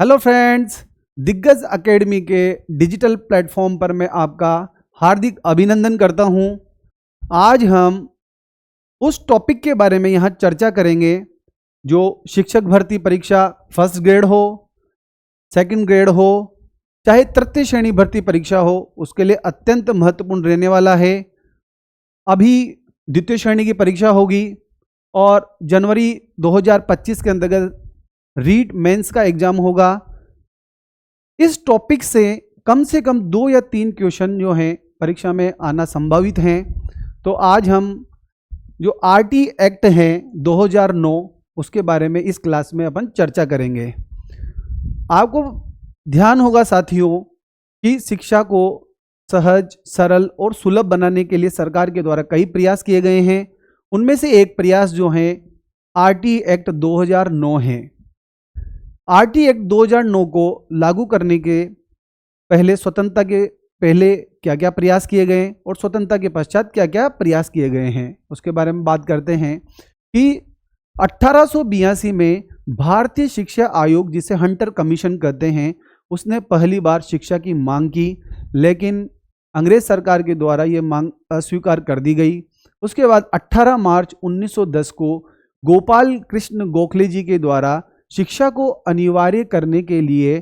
Hello friends, दिग्गज academy के digital platform पर मैं आपका हार्दिक अभिनंदन करता हूं। आज हम उस टॉपिक के बारे में यहाँ चर्चा करेंगे जो शिक्षक भर्ती परीक्षा फर्स्ट ग्रेड हो, सेकंड ग्रेड हो, चाहे तृतीय श्रेणी भर्ती परीक्षा हो, उसके लिए अत्यंत महत्वपूर्ण रहने वाला है। अभी द्वितीय श्रेणी की परीक्षा होगी और जनवरी 2025 के अंतर्गत रीट मेंस का एग्जाम होगा। इस टॉपिक से कम 2 या 3 क्वेश्चन जो हैं परीक्षा में आना संभावित हैं। तो आज हम जो आरटी एक्ट है 2009 उसके बारे में इस क्लास में अपन चर्चा करेंगे। आपको ध्यान होगा साथियों कि शिक्षा को सहज, सरल और सुलभ बनाने के लिए सरकार के द्वारा कई प्रयास किए गए हैं। उनमें से एक प्रयास जो है आरटी एक्ट 2009 है। आरटी एक्ट 2009 को लागू करने के पहले, स्वतंत्रता के पहले क्या क्या प्रयास किए गए और स्वतंत्रता के पश्चात क्या क्या प्रयास किए गए हैं, उसके बारे में बात करते हैं। कि 1882 में भारतीय शिक्षा आयोग, जिसे हंटर कमीशन कहते हैं, उसने पहली बार शिक्षा की मांग की, लेकिन अंग्रेज सरकार के द्वारा ये मांग अस्वीकार कर दी गई। उसके बाद 18 मार्च 1910 को गोपाल कृष्ण गोखले जी के द्वारा शिक्षा को अनिवार्य करने के लिए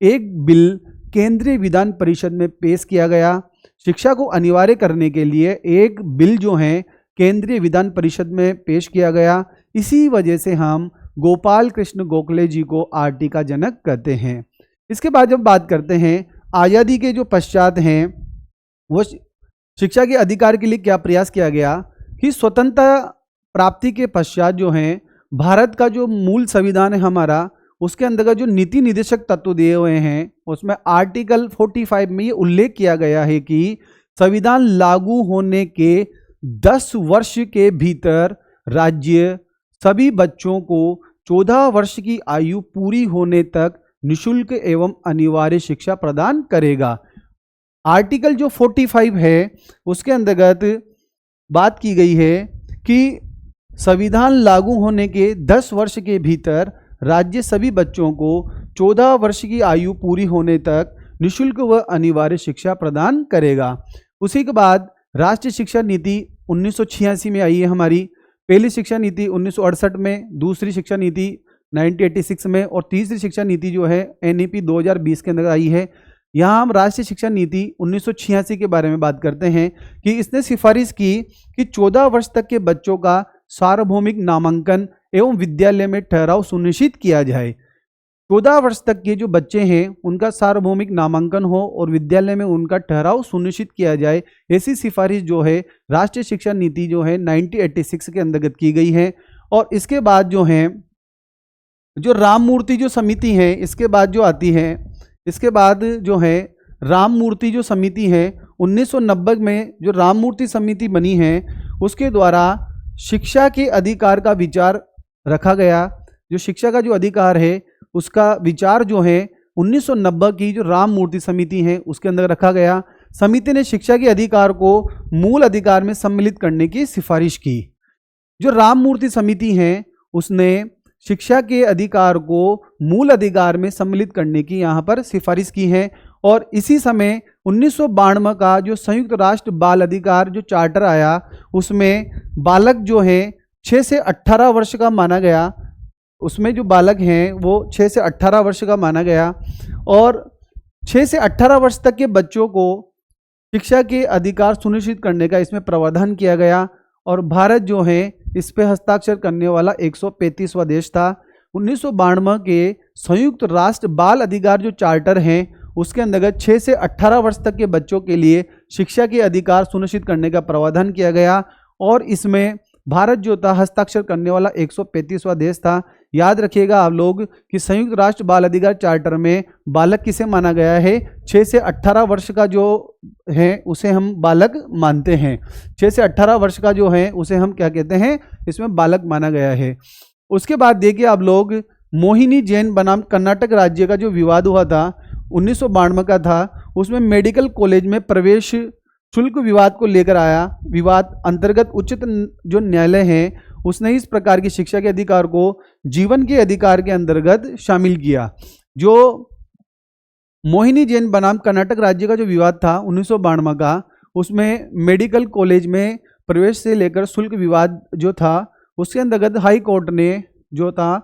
एक बिल केंद्रीय विधान परिषद में पेश किया गया। शिक्षा को अनिवार्य करने के लिए एक बिल जो है केंद्रीय विधान परिषद में पेश किया गया। इसी वजह से हम गोपाल कृष्ण गोखले जी को आरटी का जनक कहते हैं। इसके बाद जब बात करते हैं आज़ादी के जो पश्चात हैं, वो शिक्षा के अधिकार के लिए क्या प्रयास किया गया कि स्वतंत्रता प्राप्ति के पश्चात जो है भारत का जो मूल संविधान है हमारा, उसके अंतर्गत जो नीति निर्देशक तत्व दिए हुए हैं, उसमें आर्टिकल 45 में ये उल्लेख किया गया है कि संविधान लागू होने के 10 वर्ष के भीतर राज्य सभी बच्चों को 14 वर्ष की आयु पूरी होने तक निःशुल्क एवं अनिवार्य शिक्षा प्रदान करेगा। आर्टिकल जो 45 है उसके अंतर्गत बात की गई है कि संविधान लागू होने के 10 वर्ष के भीतर राज्य सभी बच्चों को 14 वर्ष की आयु पूरी होने तक निःशुल्क व अनिवार्य शिक्षा प्रदान करेगा। उसी के बाद राष्ट्रीय शिक्षा नीति 1986 में आई है हमारी। पहली शिक्षा नीति 1968 में, दूसरी शिक्षा नीति 1986 में और तीसरी शिक्षा नीति जो है एनईपी 2020 के अंदर आई है। यहाँ हम राष्ट्रीय शिक्षा नीति 1986 के बारे में बात करते हैं कि इसने सिफारिश की कि 14 वर्ष तक के बच्चों का सार्वभौमिक नामांकन एवं विद्यालय में ठहराव सुनिश्चित किया जाए। 14 वर्ष तक के जो बच्चे हैं उनका सार्वभौमिक नामांकन हो और विद्यालय में उनका ठहराव सुनिश्चित किया जाए। ऐसी सिफारिश जो है राष्ट्रीय शिक्षा नीति जो है 1986 के अंतर्गत की गई है। और इसके बाद जो है जो राम मूर्ति जो समिति है, इसके बाद जो आती है, इसके बाद जो है राम मूर्ति जो समिति है 1990 में जो राम मूर्ति समिति बनी है, उसके द्वारा शिक्षा के अधिकार का विचार रखा गया। जो शिक्षा का जो अधिकार है उसका विचार जो है 1990 की जो राम मूर्ति समिति है उसके अंदर रखा गया। समिति ने शिक्षा के अधिकार को मूल अधिकार में सम्मिलित करने की सिफारिश की। जो राम मूर्ति समिति है उसने शिक्षा के अधिकार को मूल अधिकार में सम्मिलित करने की यहाँ पर सिफारिश की है। और इसी समय 1992 का जो संयुक्त राष्ट्र बाल अधिकार जो चार्टर आया, उसमें बालक जो है 6 से 18 वर्ष का माना गया। उसमें जो बालक हैं वो 6 से 18 वर्ष का माना गया और 6 से 18 वर्ष तक के बच्चों को शिक्षा के अधिकार सुनिश्चित करने का इसमें प्रावधान किया गया। और भारत जो है इस पे हस्ताक्षर करने वाला 135वां देश था। 1992 के संयुक्त राष्ट्र बाल अधिकार जो चार्टर हैं उसके अंतर्गत 6 से 18 वर्ष तक के बच्चों के लिए शिक्षा के अधिकार सुनिश्चित करने का प्रावधान किया गया। और इसमें भारत जो था हस्ताक्षर करने वाला 135वां देश था। याद रखिएगा आप लोग कि संयुक्त राष्ट्र बाल अधिकार चार्टर में बालक किसे माना गया है, 6 से 18 वर्ष का जो है उसे हम बालक मानते हैं। 6 से 18 वर्ष का जो है उसे हम क्या कहते हैं, इसमें बालक माना गया है। उसके बाद देखिए आप लोग, मोहिनी जैन बनाम कर्नाटक राज्य का जो विवाद हुआ था 1992 का था, उसमें मेडिकल कॉलेज में प्रवेश शुल्क विवाद को लेकर आया। विवाद अंतर्गत उच्च जो न्यायालय है उसने इस प्रकार की शिक्षा के अधिकार को जीवन के अधिकार के अंतर्गत शामिल किया। जो मोहिनी जैन बनाम कर्नाटक राज्य का जो विवाद था 1992 का, उसमें मेडिकल कॉलेज में प्रवेश से लेकर शुल्क विवाद जो था, उसके अंतर्गत हाई कोर्ट ने जो था,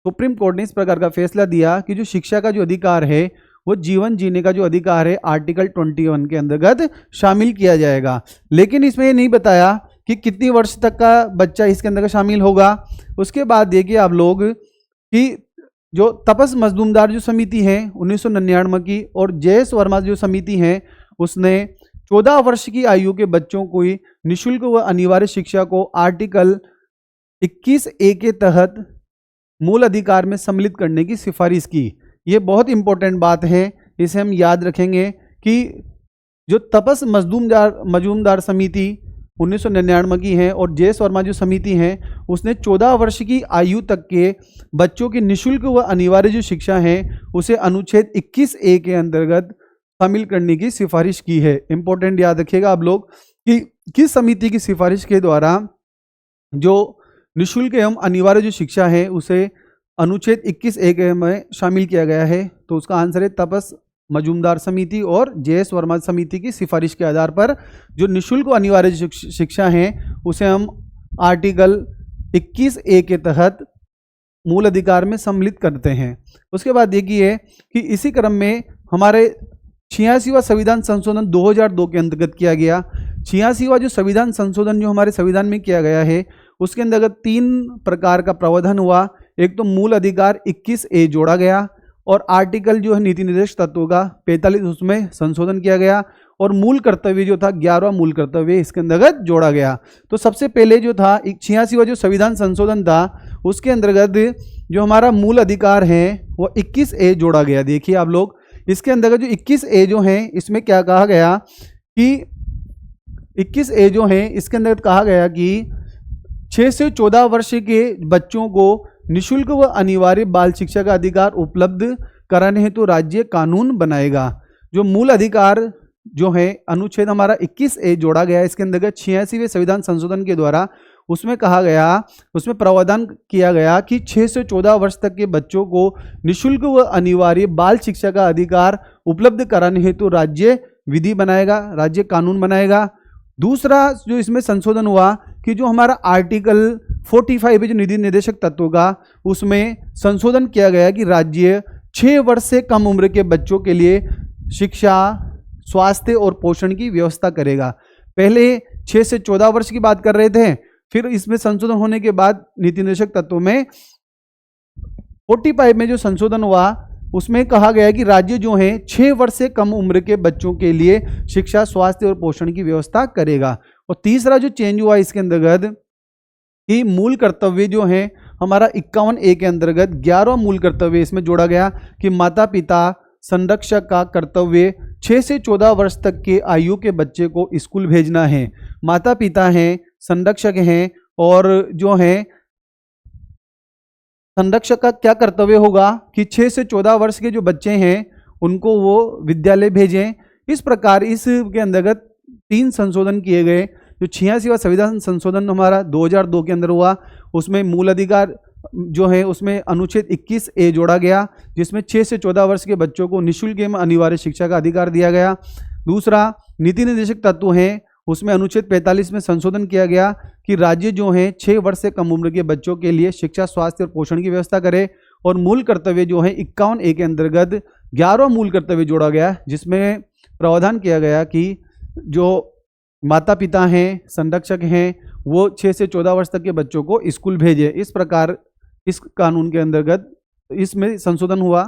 सुप्रीम कोर्ट ने इस प्रकार का फैसला दिया कि जो शिक्षा का जो अधिकार है वो जीवन जीने का जो अधिकार है आर्टिकल 21 के अंतर्गत शामिल किया जाएगा। लेकिन इसमें ये नहीं बताया कि कितनी वर्ष तक का बच्चा इसके अंदर शामिल होगा। उसके बाद देखिए आप लोग कि जो तपस मजदूमदार जो समिति है 1999 की और जयेश वर्मा जो समिति है उसने 14 वर्ष की आयु के बच्चों को निःशुल्क व अनिवार्य शिक्षा को आर्टिकल 21A के तहत मूल अधिकार में सम्मिलित करने की सिफारिश की। ये बहुत इंपॉर्टेंट बात है, इसे हम याद रखेंगे कि जो तपस मजदूमदार समिति 1999 की है और जयेश वर्मा जो समिति है उसने 14 वर्ष की आयु तक के बच्चों की निःशुल्क व अनिवार्य जो शिक्षा है उसे अनुच्छेद 21A के अंतर्गत शामिल करने की सिफारिश की है। इंपॉर्टेंट याद रखिएगा आप लोग कि किस समिति की सिफारिश के द्वारा जो निःशुल्क एवं अनिवार्य जो शिक्षा है उसे अनुच्छेद 21A में शामिल किया गया है। तो उसका आंसर है तपस मजूमदार समिति और जयेश वर्मा समिति की सिफारिश के आधार पर जो निःशुल्क अनिवार्य शिक्षा है उसे हम आर्टिकल 21A के तहत मूल अधिकार में सम्मिलित करते हैं। उसके बाद देखिए कि इसी क्रम में हमारे 86वां संविधान संशोधन 2002 के अंतर्गत किया गया। 86वां जो संविधान संशोधन जो हमारे संविधान में किया गया है उसके अंतर्गत 3 प्रकार का प्रावधान हुआ। एक तो मूल अधिकार 21A जोड़ा गया और आर्टिकल जो है नीति निर्देशक तत्वों का 45 उसमें संशोधन किया गया और मूल कर्तव्य जो था 11वां मूल कर्तव्य इसके अंतर्गत जोड़ा गया। तो सबसे पहले जो था 86वां जो संविधान संशोधन था उसके अंतर्गत जो हमारा मूल अधिकार है वो 21A जोड़ा गया। देखिए आप लोग इसके अंतर्गत जो 21A जो है इसमें क्या कहा गया कि 21A जो है इसके अंतर्गत कहा गया कि 6 से 14 वर्ष के बच्चों को निःशुल्क व अनिवार्य बाल शिक्षा का अधिकार उपलब्ध कराने हेतु राज्य कानून बनाएगा। जो मूल अधिकार जो है अनुच्छेद हमारा 21A जोड़ा गया इसके अंतर्गत 86वें संविधान संशोधन के द्वारा उसमें कहा गया, उसमें प्रावधान किया गया कि 6 से 14 वर्ष तक के बच्चों को निःशुल्क व अनिवार्य बाल शिक्षा का अधिकार उपलब्ध कराने हेतु राज्य विधि बनाएगा, राज्य कानून बनाएगा। दूसरा जो इसमें संशोधन हुआ कि जो हमारा आर्टिकल 45 है जो नीति निर्देशक तत्वों का उसमें संशोधन किया गया कि राज्य 6 वर्ष से कम उम्र के बच्चों के लिए शिक्षा, स्वास्थ्य और पोषण की व्यवस्था करेगा। पहले 6 से 14 वर्ष की बात कर रहे थे, फिर इसमें संशोधन होने के बाद नीति निर्देशक तत्वों में 45 में जो संशोधन हुआ उसमें कहा गया कि राज्य जो है 6 वर्ष से कम उम्र के बच्चों के लिए शिक्षा, स्वास्थ्य और पोषण की व्यवस्था करेगा। और तीसरा जो चेंज हुआ इसके अंतर्गत कि मूल कर्तव्य जो है हमारा 51A के अंतर्गत 11वां मूल कर्तव्य इसमें जोड़ा गया कि माता पिता संरक्षक का कर्तव्य 6 से 14 वर्ष तक के आयु के बच्चे को स्कूल भेजना है। माता पिता हैं, संरक्षक हैं और जो है संरक्षक का क्या कर्तव्य होगा कि 6 से 14 वर्ष के जो बच्चे हैं उनको वो विद्यालय भेजें। इस प्रकार इसके अंतर्गत 3 संशोधन किए गए। जो 86वां संविधान संशोधन हमारा 2002 के अंदर हुआ उसमें मूल अधिकार जो है उसमें अनुच्छेद 21A जोड़ा गया जिसमें 6 से 14 वर्ष के बच्चों को निःशुल्क एवं अनिवार्य शिक्षा का अधिकार दिया गया। दूसरा नीति निर्देशक तत्व हैं उसमें अनुच्छेद 45 में संशोधन किया गया कि राज्य जो है 6 वर्ष से कम उम्र के बच्चों के लिए शिक्षा, स्वास्थ्य और पोषण की व्यवस्था करे। और मूल कर्तव्य जो है 51A के अंतर्गत 11वां मूल कर्तव्य जोड़ा गया जिसमें प्रावधान किया गया कि जो माता पिता हैं, संरक्षक हैं, वो 6 से 14 वर्ष तक के बच्चों को स्कूल भेजे। इस प्रकार इस कानून के अंतर्गत इसमें संशोधन हुआ।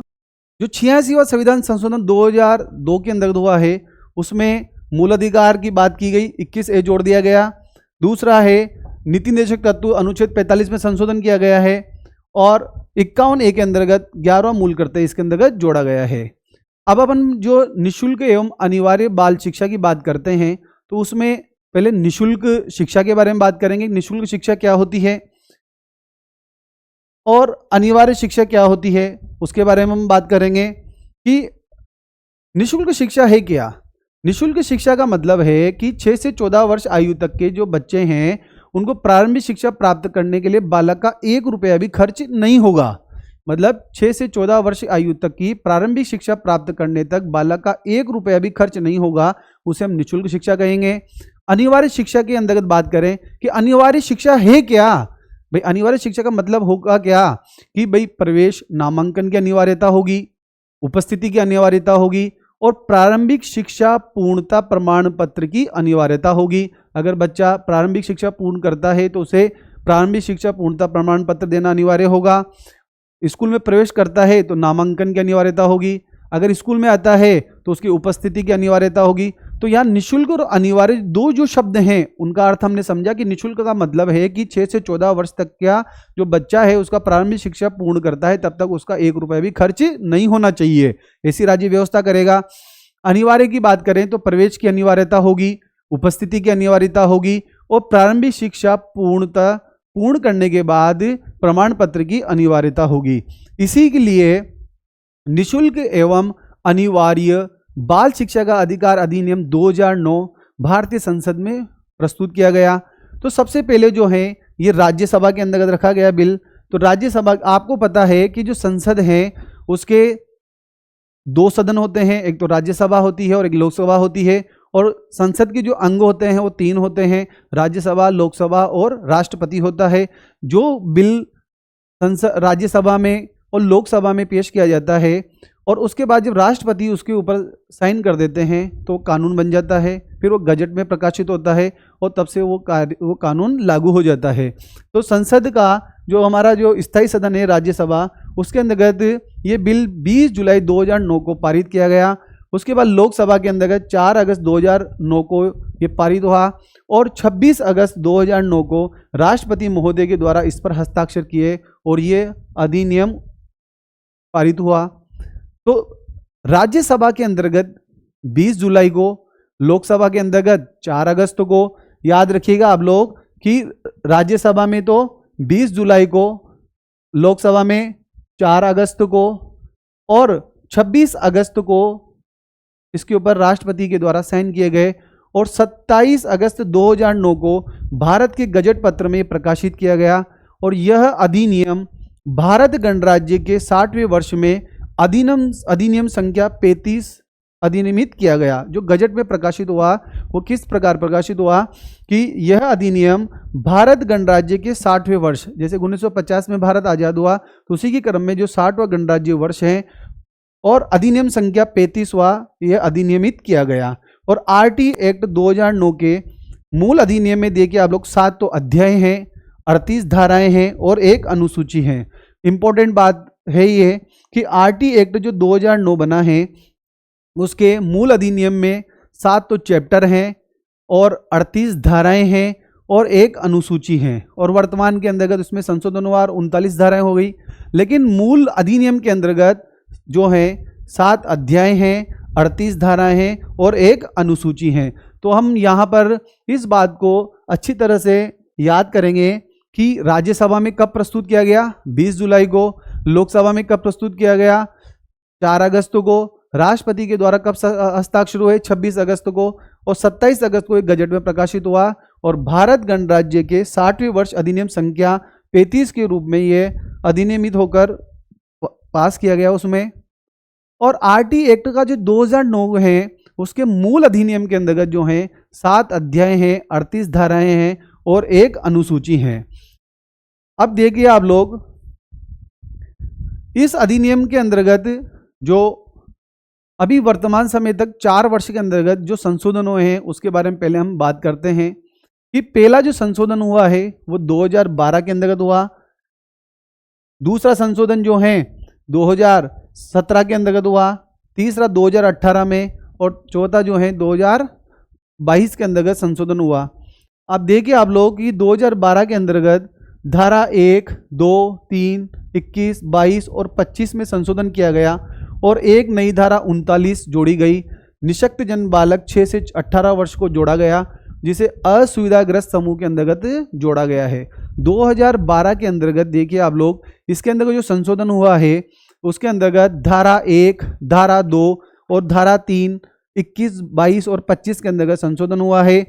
जो 86वां संविधान संशोधन 2002 के अंतर्गत हुआ है उसमें मूल अधिकार की बात की गई, 21A जोड़ दिया गया। दूसरा है नीति निर्देशक तत्व अनुच्छेद 45 में संशोधन किया गया है और 51A के अंतर्गत 11वां मूल कर्तव्य इसके अंतर्गत जोड़ा गया है। अब अपन जो निःशुल्क एवं अनिवार्य बाल शिक्षा की बात करते हैं तो उसमें पहले निःशुल्क शिक्षा के बारे में बात करेंगे। निःशुल्क शिक्षा क्या होती है और अनिवार्य शिक्षा क्या होती है उसके बारे में हम बात करेंगे कि निःशुल्क शिक्षा है क्या। निःशुल्क शिक्षा का मतलब है कि 6 से 14 वर्ष आयु तक के जो बच्चे हैं उनको प्रारंभिक शिक्षा प्राप्त करने के लिए बालक का 1 रुपया भी खर्च नहीं होगा। मतलब 6 से 14 वर्ष आयु तक की प्रारंभिक शिक्षा प्राप्त करने तक बालक का 1 रुपया भी खर्च नहीं होगा, उसे हम निःशुल्क शिक्षा कहेंगे। अनिवार्य शिक्षा के अंतर्गत बात करें कि अनिवार्य शिक्षा है क्या। भाई अनिवार्य शिक्षा का मतलब होगा क्या कि भाई प्रवेश नामांकन की अनिवार्यता होगी, उपस्थिति की अनिवार्यता होगी और प्रारंभिक शिक्षा पूर्णता प्रमाण पत्र की अनिवार्यता होगी। अगर बच्चा प्रारंभिक शिक्षा पूर्ण करता है तो उसे प्रारंभिक शिक्षा पूर्णता प्रमाण पत्र देना अनिवार्य होगा। स्कूल में प्रवेश करता है तो नामांकन की अनिवार्यता होगी। अगर स्कूल में आता है तो उसकी उपस्थिति की अनिवार्यता होगी। तो यहाँ निःशुल्क और अनिवार्य दो जो शब्द हैं उनका अर्थ हमने समझा कि निःशुल्क का मतलब है कि 6 से 14 वर्ष तक का जो बच्चा है उसका प्रारंभिक शिक्षा पूर्ण करता है तब तक उसका 1 रुपया भी खर्च नहीं होना चाहिए, ऐसी राज्य व्यवस्था करेगा। अनिवार्य की बात करें तो प्रवेश की अनिवार्यता होगी, उपस्थिति की अनिवार्यता होगी और प्रारंभिक शिक्षा पूर्ण करने के बाद प्रमाण पत्र की अनिवार्यता होगी। इसी के लिए निःशुल्क एवं अनिवार्य बाल शिक्षा का अधिकार अधिनियम 2009 भारतीय संसद में प्रस्तुत किया गया। तो सबसे पहले जो है ये राज्यसभा के अंतर्गत रखा गया बिल। तो राज्यसभा, आपको पता है कि जो संसद है उसके 2 सदन होते हैं, एक तो राज्यसभा होती है और एक लोकसभा होती है। और संसद के जो अंग होते हैं वो 3 होते हैं, राज्यसभा, लोकसभा और राष्ट्रपति होता है। जो बिल राज्यसभा में और लोकसभा में पेश किया जाता है और उसके बाद जब राष्ट्रपति उसके ऊपर साइन कर देते हैं तो कानून बन जाता है, फिर वो गजट में प्रकाशित होता है और तब से वो कानून लागू हो जाता है। तो संसद का जो हमारा जो स्थायी सदन है राज्यसभा, उसके अंतर्गत ये बिल 20 जुलाई 2009 को पारित किया गया। उसके बाद लोकसभा के अंतर्गत 4 अगस्त 2009 को ये पारित हुआ और 26 अगस्त 2009 को राष्ट्रपति महोदय के द्वारा इस पर हस्ताक्षर किए और ये अधिनियम पारित हुआ। तो राज्यसभा के अंतर्गत 20 जुलाई को, लोकसभा के अंतर्गत 4 अगस्त को। याद रखिएगा आप लोग कि राज्यसभा में तो 20 जुलाई को, लोकसभा में 4 अगस्त को और 26 अगस्त को इसके ऊपर राष्ट्रपति के द्वारा साइन किए गए और 27 अगस्त 2009 को भारत के गजट पत्र में प्रकाशित किया गया। और यह अधिनियम भारत गणराज्य के 60वें वर्ष में अधिनियम संख्या 35 अधिनियमित किया गया। जो गजट में प्रकाशित हुआ वो किस प्रकार प्रकाशित हुआ कि यह अधिनियम भारत गणराज्य के 60वें वर्ष, जैसे 1950 में भारत आज़ाद हुआ तो उसी के क्रम में जो 60वां गणराज्य वर्ष है और अधिनियम संख्या 35वां यह अधिनियमित किया गया। और आरटी एक्ट 2009 के मूल अधिनियम में देखिए आप लोग 7 तो अध्याय हैं, 38 धाराएं हैं और 1 अनुसूची है। इंपॉर्टेंट बात है ये कि आरटी एक्ट जो 2009 बना है उसके मूल अधिनियम में 7 तो चैप्टर हैं और 38 धाराएं हैं और 1 अनुसूची है। और वर्तमान के अंतर्गत उसमें संशोधनवार 39 धाराएं हो गई, लेकिन मूल अधिनियम के अंतर्गत जो है 7 अध्याय हैं, 38 धाराएं हैं और 1 अनुसूची है। तो हम यहाँ पर इस बात को अच्छी तरह से याद करेंगे कि राज्यसभा में कब प्रस्तुत किया गया, 20 जुलाई को। लोकसभा में कब प्रस्तुत किया गया, 4 अगस्त को। राष्ट्रपति के द्वारा कब हस्ताक्षर हुए, 26 अगस्त को। और 27 अगस्त को एक गजट में प्रकाशित हुआ और भारत गणराज्य के 60वें वर्ष अधिनियम संख्या 35 के रूप में ये अधिनियमित होकर पास किया गया उसमें। और आरटी एक्ट का जो 2009 है उसके मूल अधिनियम के अंतर्गत जो है 7 अध्याय हैं, 38 धाराएं हैं और 1 अनुसूची है। अब देखिए आप लोग इस अधिनियम के अंतर्गत जो अभी वर्तमान समय तक 4 वर्ष के अंतर्गत जो संशोधन हुए हैं उसके बारे में पहले हम बात करते हैं कि पहला जो संशोधन हुआ है वो 2012 के अंतर्गत हुआ। दूसरा संशोधन जो है 2017 के अंतर्गत हुआ, तीसरा 2018 में और चौथा जो है 2022 के अंतर्गत संशोधन हुआ। अब देखिए आप लोग कि 2012 के अंतर्गत धारा 1, 2, 3, 21, 22 और 25 में संशोधन किया गया और एक नई धारा 39 जोड़ी गई। निःशक्त जन बालक 6 से 18 वर्ष को जोड़ा गया, जिसे असुविधाग्रस्त समूह के अंतर्गत जोड़ा गया है। 2012 के अंतर्गत देखिए आप लोग इसके अंतर्गत जो संशोधन हुआ है उसके अंतर्गत धारा 1, धारा 2 और धारा 3, 21, 22 और 25 के अंतर्गत संशोधन हुआ है।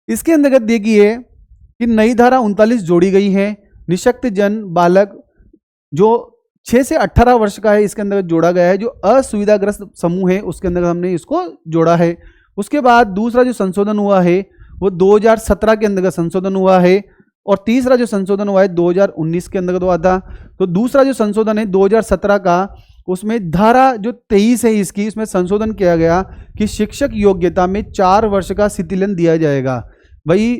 इसके अंतर्गत देखिए कि नई धारा 39 जोड़ी गई है। निःशक्त जन बालक जो 6 से 18 वर्ष का है, इसके अंदर जोड़ा गया है। जो असुविधाग्रस्त समूह है उसके अंदर हमने इसको जोड़ा है। उसके बाद दूसरा जो संशोधन हुआ है वो 2017 के अंतर्गत संशोधन हुआ है, और तीसरा जो संशोधन हुआ है 2019 के अंतर्गत हुआ था। तो दूसरा जो संशोधन है 2017 का, उसमें धारा जो 23 है इसकी, इसमें संशोधन किया गया कि शिक्षक योग्यता में 4 वर्ष का शिथिलन दिया जाएगा। भाई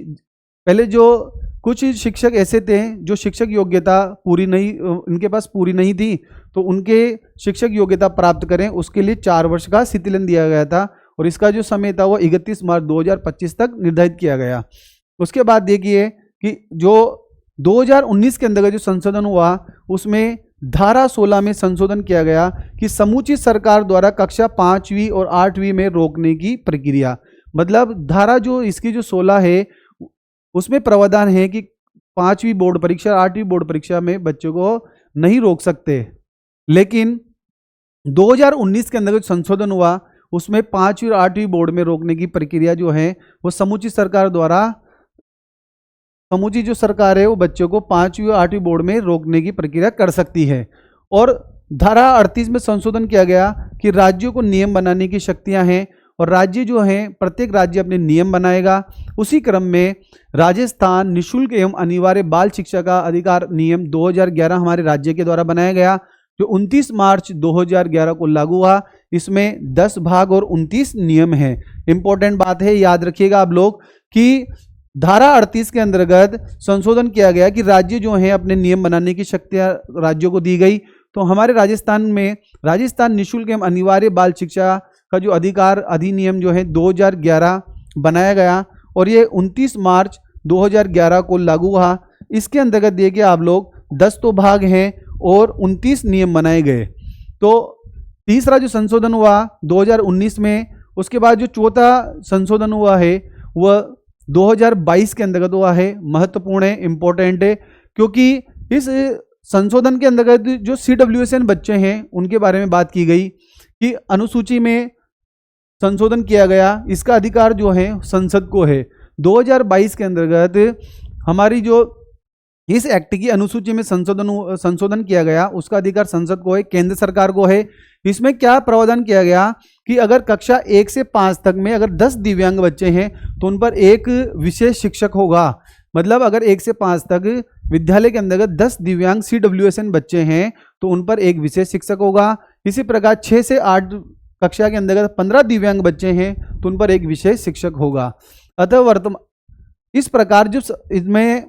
पहले जो कुछ शिक्षक ऐसे थे जो शिक्षक योग्यता पूरी नहीं, उनके पास पूरी नहीं थी, तो उनके शिक्षक योग्यता प्राप्त करें उसके लिए 4 वर्ष का शिथिलन दिया गया था, और इसका जो समय था वो 31 मार्च 2025 तक निर्धारित किया गया। उसके बाद देखिए कि जो 2019 के अंतर्गत जो संशोधन हुआ उसमें धारा 16 में संशोधन किया गया कि समुचित सरकार द्वारा कक्षा 5वीं और 8वीं में रोकने की प्रक्रिया। मतलब धारा जो इसकी जो 16 है उसमें प्रावधान है कि 5वीं बोर्ड परीक्षा 8वीं बोर्ड परीक्षा में बच्चों को नहीं रोक सकते, लेकिन 2019 के अंतर्गत संशोधन हुआ उसमें 5वीं और 8वीं बोर्ड में रोकने की प्रक्रिया जो है वो समुचित सरकार द्वारा, समुचित जो सरकार है वो बच्चों को 5वीं और 8वीं बोर्ड में रोकने की प्रक्रिया कर सकती है। और धारा 38 में संशोधन किया गया कि राज्यों को नियम बनाने की शक्तियां हैं, और राज्य जो हैं प्रत्येक राज्य अपने नियम बनाएगा। उसी क्रम में राजस्थान निःशुल्क एवं अनिवार्य बाल शिक्षा का अधिकार नियम 2011 हमारे राज्य के द्वारा बनाया गया, जो 29 मार्च 2011 को लागू हुआ। इसमें 10 भाग और 29 नियम हैं। इंपॉर्टेंट बात है, याद रखिएगा आप लोग कि धारा 38 के अंतर्गत संशोधन किया गया कि राज्य जो हैं अपने नियम बनाने की शक्तियां राज्यों को दी गई। तो हमारे राजस्थान में राजस्थान निःशुल्क एवं अनिवार्य बाल शिक्षा का जो अधिकार अधिनियम जो है 2011 बनाया गया, और ये 29 मार्च 2011 को लागू हुआ। इसके अंतर्गत देखिए आप लोग 10 तो भाग हैं और 29 नियम बनाए गए। तो तीसरा जो संशोधन हुआ 2019 में, उसके बाद जो चौथा संशोधन हुआ है वह 2022 के अंतर्गत हुआ है। महत्वपूर्ण है, इंपॉर्टेंट है, क्योंकि इस संशोधन के अंतर्गत जो CWSN बच्चे हैं उनके बारे में बात की गई कि अनुसूची में संशोधन किया गया, इसका अधिकार जो है संसद को है। 2022 के अंतर्गत हमारी जो इस एक्ट की अनुसूची में संशोधन किया गया उसका अधिकार संसद को है, केंद्र सरकार को है। इसमें क्या प्रावधान किया गया कि अगर कक्षा 1 से 5 तक में अगर 10 दिव्यांग बच्चे हैं तो उन पर एक विशेष शिक्षक होगा। मतलब अगर 1 से 5 तक विद्यालय के अंतर्गत 10 दिव्यांग CWSN बच्चे हैं तो उन पर एक विशेष शिक्षक होगा। इसी प्रकार 6 से 8 कक्षा के अंतर्गत 15 दिव्यांग बच्चे हैं तो उन पर एक विशेष शिक्षक होगा। अतः इस प्रकार जो इसमें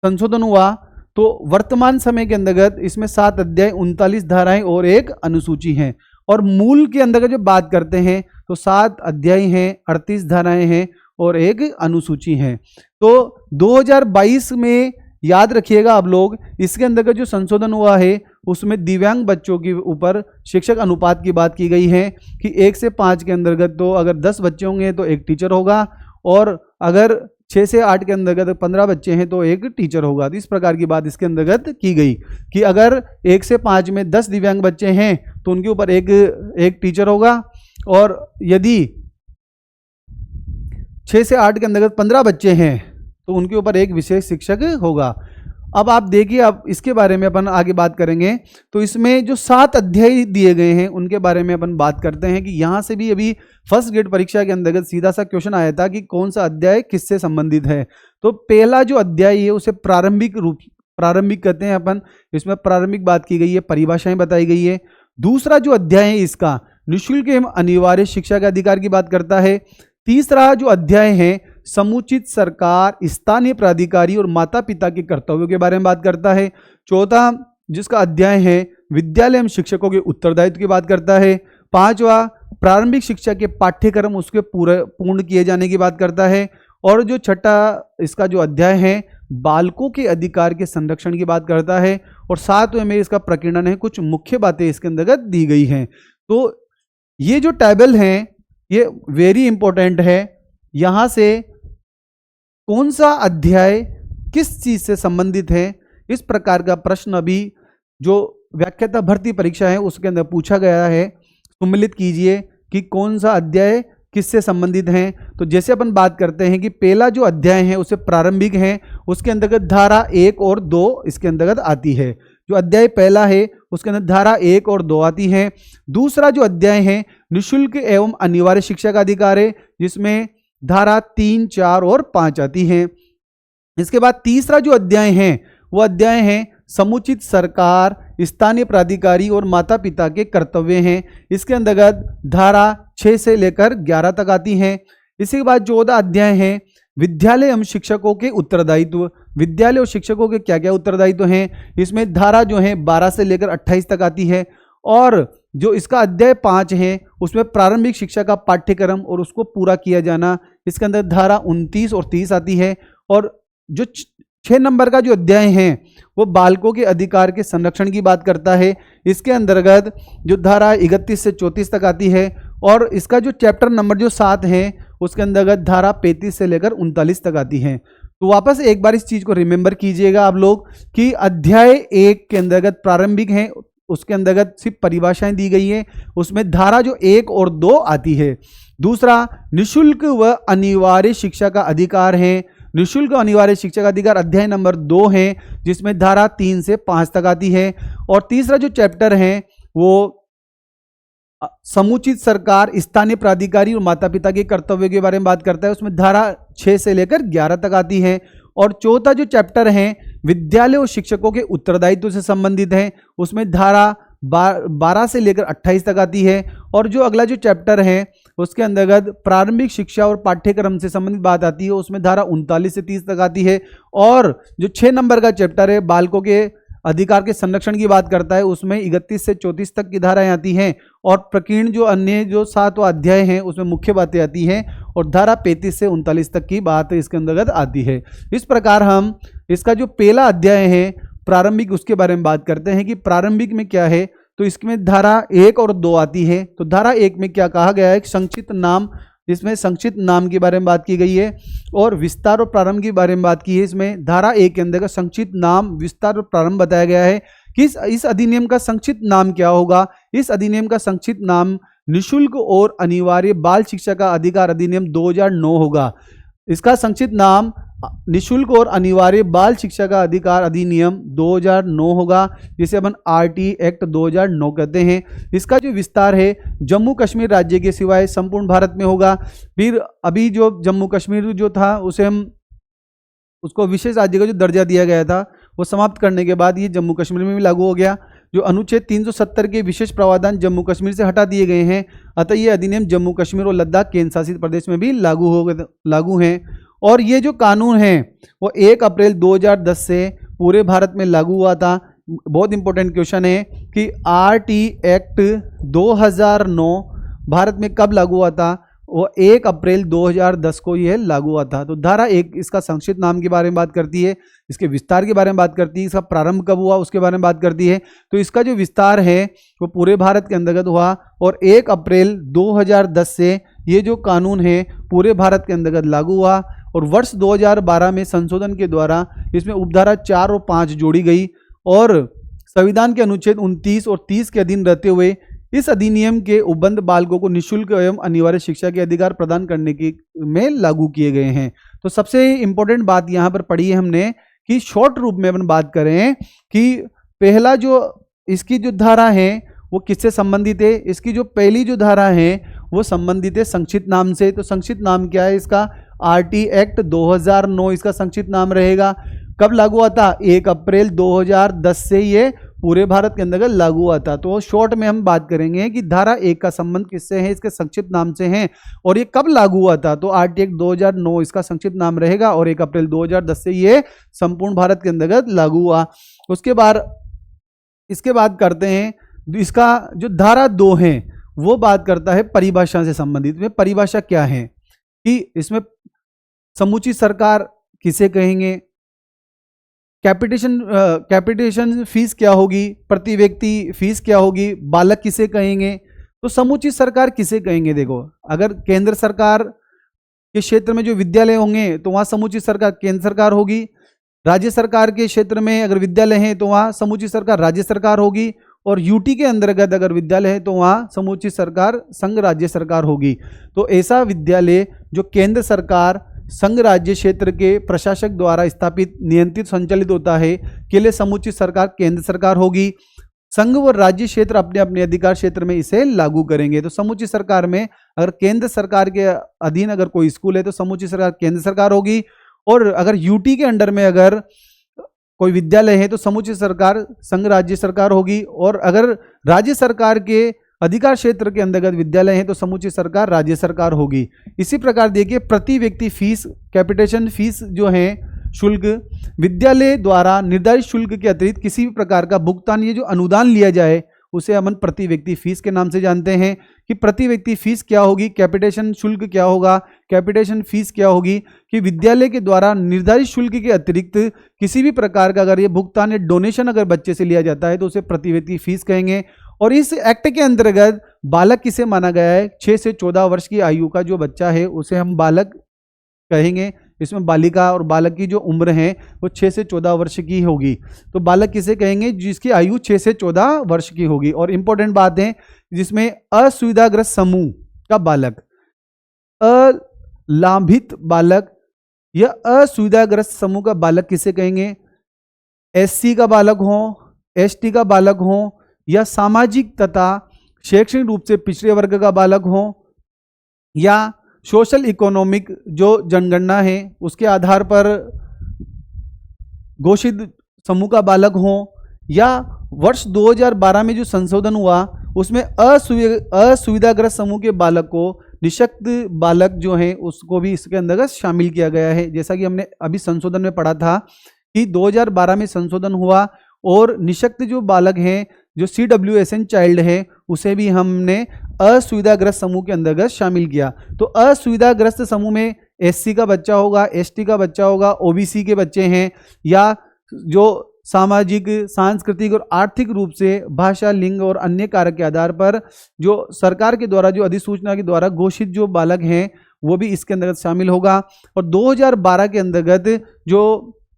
संशोधन हुआ तो वर्तमान समय के अंतर्गत इसमें 7 अध्याय 39 धाराएं और एक अनुसूची हैं, और मूल के अंतर्गत जब बात करते हैं तो 7 अध्याय हैं, 38 धाराएं हैं और एक अनुसूची है। तो 2022 में याद रखिएगा आप लोग, इसके अंतर्गत जो संशोधन हुआ है उसमें दिव्यांग बच्चों के ऊपर शिक्षक अनुपात की बात की गई है कि 1 से 5 के अंतर्गत तो अगर 10 बच्चे होंगे तो एक टीचर होगा, और अगर 6 से 8 के अंतर्गत 15 बच्चे हैं तो एक टीचर होगा। तो इस प्रकार की बात इसके अंतर्गत की गई कि अगर 1 से 5 में 10 दिव्यांग बच्चे हैं तो उनके ऊपर एक टीचर होगा, और यदि 6 से 8 के अंतर्गत 15 बच्चे हैं तो उनके ऊपर एक विशेष शिक्षक होगा। अब आप देखिए, अब इसके बारे में अपन आगे बात करेंगे। तो इसमें जो 7 अध्याय दिए गए हैं उनके बारे में अपन बात करते हैं कि यहाँ से भी अभी फर्स्ट ग्रेड परीक्षा के अंतर्गत सीधा सा क्वेश्चन आया था कि कौन सा अध्याय किससे संबंधित है। तो पहला जो अध्याय है उसे प्रारंभिक कहते हैं अपन, इसमें प्रारंभिक बात की गई है, परिभाषाएं बताई गई है। दूसरा जो अध्याय है इसका निःशुल्क एवं अनिवार्य शिक्षा के अधिकार की बात करता है। तीसरा जो अध्याय है समुचित सरकार, स्थानीय प्राधिकारी और माता पिता के कर्तव्यों के बारे में बात करता है। चौथा जिसका अध्याय है विद्यालय एवं शिक्षकों के उत्तरदायित्व की बात करता है। पांचवा प्रारंभिक शिक्षा के पाठ्यक्रम उसके पूर्ण किए जाने की बात करता है। और जो छठा इसका जो अध्याय है बालकों के अधिकार के संरक्षण की बात करता है। और 7वें में इसका प्रकीर्णन है। कुछ मुख्य बातें इसके अंतर्गत दी गई हैं। तो ये जो टेबल है ये वेरी इंपॉर्टेंट है। यहाँ से कौन सा अध्याय किस चीज से संबंधित है, इस प्रकार का प्रश्न अभी जो व्याख्याता भर्ती परीक्षा है उसके अंदर पूछा गया है। सम्मिलित कीजिए कि कौन सा अध्याय किससे संबंधित है। तो जैसे अपन बात करते हैं कि पहला जो अध्याय है उसे प्रारंभिक है, उसके अंतर्गत धारा 1 और 2 इसके अंतर्गत आती है। जो अध्याय पहला है उसके अंदर धारा 1 और 2 आती है। दूसरा जो अध्याय है निःशुल्क एवं अनिवार्य शिक्षा का अधिकार है, जिसमें धारा 3, 4 और 5 आती है। इसके बाद तीसरा जो अध्याय है वो अध्याय है समुचित सरकार, स्थानीय प्राधिकारी और माता पिता के कर्तव्य हैं। इसके अंतर्गत धारा 6 से लेकर 11 तक आती है। इसके बाद 14 अध्याय है विद्यालय एवं शिक्षकों के उत्तरदायित्व। विद्यालय और शिक्षकों के क्या क्या उत्तरदायित्व हैं, इसमें धारा जो है 12 से लेकर 28 तक आती है। और जो इसका अध्याय 5 है उसमें प्रारंभिक शिक्षा का पाठ्यक्रम और उसको पूरा किया जाना, इसके अंदर धारा 29 और 30 आती है। और जो 6 नंबर का जो अध्याय है वो बालकों के अधिकार के संरक्षण की बात करता है। इसके अंतर्गत जो धारा 31 से 34 तक आती है। और इसका जो चैप्टर नंबर जो 7 है उसके अंतर्गत धारा 35 से लेकर 39 तक आती है। तो वापस एक बार इस चीज को रिमेंबर कीजिएगा आप लोग कि अध्याय 1 के अंतर्गत प्रारंभिक है, उसके अंतर्गत सिर्फ परिभाषाएं दी गई है, उसमें धारा जो 1 और 2 आती है। दूसरा निःशुल्क व अनिवार्य शिक्षा का अधिकार है। निःशुल्क अनिवार्य शिक्षा का अधिकार अध्याय नंबर 2 है, जिसमें धारा 3 से 5 तक आती है। और तीसरा जो चैप्टर है वो समुचित सरकार, स्थानीय प्राधिकारी और माता पिता के कर्तव्य के बारे में बात करता है, उसमें धारा 6 से लेकर 11 तक आती है। और चौथा जो चैप्टर है विद्यालय और शिक्षकों के उत्तरदायित्व से संबंधित है, उसमें धारा 12 से लेकर 28 तक आती है। और जो अगला जो चैप्टर है उसके अंतर्गत प्रारंभिक शिक्षा और पाठ्यक्रम से संबंधित बात आती है, उसमें धारा 39 से 30 तक आती है। और जो 6 नंबर का चैप्टर है बालकों के अधिकार के संरक्षण की बात करता है, उसमें 31 से 34 तक की धाराएं आती हैं। और प्रकीर्ण जो अन्य जो 7 अध्याय हैं उसमें मुख्य बातें आती हैं और धारा 35 से 39 तक की बात इसके अंतर्गत आती है। इस प्रकार हम इसका जो पहला अध्याय है प्रारंभिक उसके बारे में बात करते हैं कि प्रारंभिक में क्या है। तो इसमें धारा 1 और 2 आती है। तो धारा 1 में क्या कहा गया है, संक्षिप्त नाम, इसमें संक्षिप्त नाम के बारे में बात की गई है और विस्तार और प्रारंभ के बारे में बात की है। इसमें धारा 1 के अंदर का संक्षिप्त नाम, विस्तार और प्रारंभ बताया गया है कि इस अधिनियम का संक्षिप्त नाम क्या होगा। इस अधिनियम का संक्षिप्त नाम निःशुल्क और अनिवार्य बाल शिक्षा का अधिकार अधिनियम 2009 होगा। इसका संक्षिप्त नाम निःशुल्क और अनिवार्य बाल शिक्षा का अधिकार अधिनियम 2009 होगा, जिसे अपन आरटी एक्ट 2009 कहते हैं। इसका जो विस्तार है जम्मू कश्मीर राज्य के सिवाय संपूर्ण भारत में होगा। फिर अभी जो जम्मू कश्मीर जो था उसे हम उसको विशेष राज्य का जो दर्जा दिया गया था वो समाप्त करने के बाद ये जम्मू कश्मीर में भी लागू हो गया। जो अनुच्छेद 370 के विशेष प्रावधान जम्मू कश्मीर से हटा दिए गए हैं, अतः ये अधिनियम जम्मू कश्मीर और लद्दाख केंद्र शासित प्रदेश में भी लागू हैं। और ये जो कानून है वो 1 अप्रैल 2010 से पूरे भारत में लागू हुआ था। बहुत इंपॉर्टेंट क्वेश्चन है कि आरटी एक्ट 2009 भारत में कब लागू हुआ था, वो 1 अप्रैल 2010 को यह लागू हुआ था। तो धारा 1 इसका संक्षिप्त नाम के बारे में बात करती है, इसके विस्तार के बारे में बात करती है, इसका प्रारंभ कब हुआ उसके बारे में बात करती है। तो इसका जो विस्तार है वो पूरे भारत के अंतर्गत हुआ और 1 अप्रैल 2010 से ये जो कानून है पूरे भारत के अंतर्गत लागू हुआ। और वर्ष 2012 में संशोधन के द्वारा इसमें उपधारा 4 और 5 जोड़ी गई और संविधान के अनुच्छेद 29 और 30 के अधीन रहते हुए इस अधिनियम के उपबंध बालकों को निःशुल्क एवं अनिवार्य शिक्षा के अधिकार प्रदान करने की में लागू किए गए हैं। तो सबसे इंपॉर्टेंट बात यहाँ पर पढ़ी है हमने कि शॉर्ट रूप में अपन बात करें कि पहला जो इसकी जो धारा है वो किससे संबंधित है। इसकी जो पहली जो धारा है वो संबंधित है संक्षिप्त नाम से। तो संक्षिप्त नाम क्या है इसका, आरटी एक्ट 2009 इसका संक्षिप्त नाम रहेगा। कब लागू हुआ था, 1 अप्रैल 2010 से ये पूरे भारत के अंतर्गत लागू हुआ था। तो शॉर्ट में हम बात करेंगे कि धारा 1 का संबंध किससे है, इसके संक्षिप्त नाम से है और ये कब लागू हुआ था। तो आरटी एक्ट 2009 इसका संक्षिप्त नाम रहेगा और 1 अप्रैल 2010 से ये संपूर्ण भारत के अंतर्गत लागू हुआ। उसके बाद इसके बाद करते हैं इसका जो धारा 2 है वो बात करता है परिभाषा से संबंधित में। परिभाषा क्या है कि इसमें समुचित सरकार किसे कहेंगे, कैपिटेशन फीस क्या होगी, प्रति व्यक्ति फीस क्या होगी, बालक किसे कहेंगे। तो समुचित सरकार किसे कहेंगे, देखो अगर केंद्र सरकार के क्षेत्र में जो विद्यालय होंगे तो वहाँ समुचित सरकार केंद्र सरकार होगी। राज्य सरकार के क्षेत्र में अगर विद्यालय हैं तो वहाँ समुचित सरकार राज्य सरकार होगी और यूटी के अंतर्गत अगर विद्यालय है तो वहाँ समुचित सरकार संघ राज्य सरकार होगी। तो ऐसा विद्यालय जो केंद्र सरकार संघ राज्य क्षेत्र के प्रशासक द्वारा स्थापित नियंत्रित संचालित होता है के लिए समुचित सरकार केंद्र सरकार होगी। संघ व राज्य क्षेत्र अपने अपने अधिकार क्षेत्र में इसे लागू करेंगे। तो समूची सरकार में अगर केंद्र सरकार के अधीन अगर कोई स्कूल है तो समूची सरकार केंद्र सरकार होगी, और अगर यूटी के अंडर में अगर कोई विद्यालय है तो समूची सरकार संघ राज्य सरकार होगी, और अगर राज्य सरकार के अधिकार क्षेत्र के अंतर्गत विद्यालय है तो समूची सरकार राज्य सरकार होगी। इसी प्रकार देखिए प्रति व्यक्ति फीस, कैपिटेशन फीस जो है शुल्क, विद्यालय द्वारा निर्धारित शुल्क के अतिरिक्त किसी भी प्रकार का भुगतान, ये जो अनुदान लिया जाए उसे हम प्रति व्यक्ति फीस के नाम से जानते हैं कि प्रति व्यक्ति फीस क्या होगी, कैपिटेशन शुल्क क्या होगा, कैपिटेशन फीस क्या होगी कि विद्यालय के द्वारा निर्धारित शुल्क के अतिरिक्त किसी भी प्रकार का अगर ये भुगतान या डोनेशन अगर बच्चे से लिया जाता है तो उसे प्रति व्यक्ति फीस कहेंगे। और इस एक्ट के अंतर्गत बालक किसे माना गया है, 6 से 14 वर्ष की आयु का जो बच्चा है उसे हम बालक कहेंगे। इसमें बालिका और बालक की जो उम्र है वो 6 से 14 वर्ष की होगी, तो बालक किसे कहेंगे, जिसकी आयु 6 से 14 वर्ष की होगी। और इंपॉर्टेंट बात है जिसमें असुविधाग्रस्त समूह का बालक, अलाभित बालक या असुविधाग्रस्त समूह का बालक किसे कहेंगे, एससी का बालक हो, एसटी का बालक हो, या सामाजिक तथा शैक्षणिक रूप से पिछड़े वर्ग का बालक हो, या सोशल इकोनॉमिक जो जनगणना है उसके आधार पर घोषित समूह का बालक हो, या वर्ष 2012 में जो संशोधन हुआ उसमें असुविधाग्रस्त समूह के बालक को निशक्त बालक जो है उसको भी इसके अंतर्गत शामिल किया गया है। जैसा कि हमने अभी संशोधन में पढ़ा था कि 2012 में संशोधन हुआ और निशक्त जो बालक हैं, जो CWSN चाइल्ड है, उसे भी हमने असुविधाग्रस्त समूह के अंतर्गत शामिल किया। तो असुविधाग्रस्त समूह में SC का बच्चा होगा, ST का बच्चा होगा, OBC के बच्चे हैं, या जो सामाजिक, सांस्कृतिक और आर्थिक रूप से भाषा, लिंग और अन्य कारक के आधार पर जो सरकार के द्वारा जो अधिसूचना के द्वारा घोषित जो बालक हैं वो भी इसके अंतर्गत शामिल होगा। और 2012 के अंतर्गत जो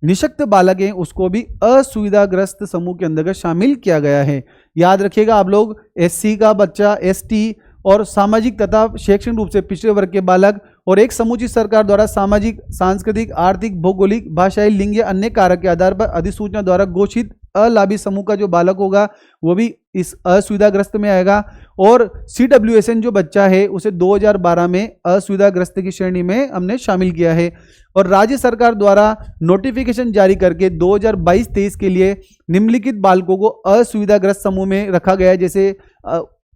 निशक्त बालक हैं उसको भी असुविधाग्रस्त समूह के अंतर्गत शामिल किया गया है। याद रखिएगा आप लोग, SC का बच्चा, ST और सामाजिक तथा शैक्षणिक रूप से पिछड़े वर्ग के बालक, और एक समूची सरकार द्वारा सामाजिक, सांस्कृतिक, आर्थिक, भौगोलिक, भाषाई, लिंग या अन्य कारक के आधार पर अधिसूचना द्वारा घोषित अलाभी समूह का जो बालक होगा वो भी इस असुविधाग्रस्त में आएगा। और CWSN जो बच्चा है उसे 2012 में असुविधाग्रस्त की श्रेणी में हमने शामिल किया है। और राज्य सरकार द्वारा नोटिफिकेशन जारी करके 2022-23 के लिए निम्नलिखित बालकों को असुविधाग्रस्त समूह में रखा गया है, जैसे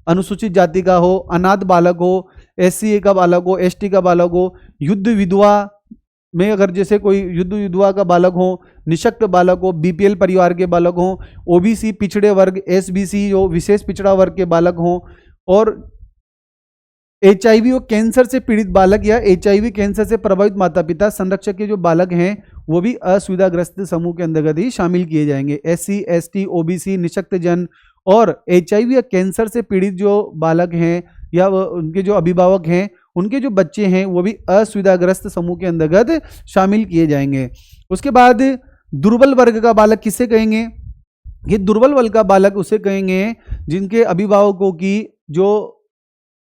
अनुसूचित जाति का हो, अनाथ बालक हो, SC का बालक हो, ST का बालक हो, युद्ध विधवा में अगर जैसे कोई युद्ध विधवा का बालक हो, निशक्त बालक हो, BPL परिवार के बालक हो, OBC पिछड़े वर्ग, SBC जो विशेष पिछड़ा वर्ग के बालक हो, और HIV और कैंसर से पीड़ित बालक या HIV कैंसर से प्रभावित माता पिता संरक्षक के जो बालक हैं वो भी असुविधाग्रस्त समूह के अंतर्गत ही शामिल किए जाएंगे। SC, ST, OBC, निशक्त जन और HIV या कैंसर से पीड़ित जो बालक हैं या उनके जो अभिभावक हैं, उनके जो बच्चे हैं वो भी असुविधाग्रस्त समूह के अंतर्गत शामिल किए जाएंगे। उसके बाद दुर्बल वर्ग का बालक किसे कहेंगे, ये दुर्बल वर्ग का बालक उसे कहेंगे जिनके अभिभावकों की जो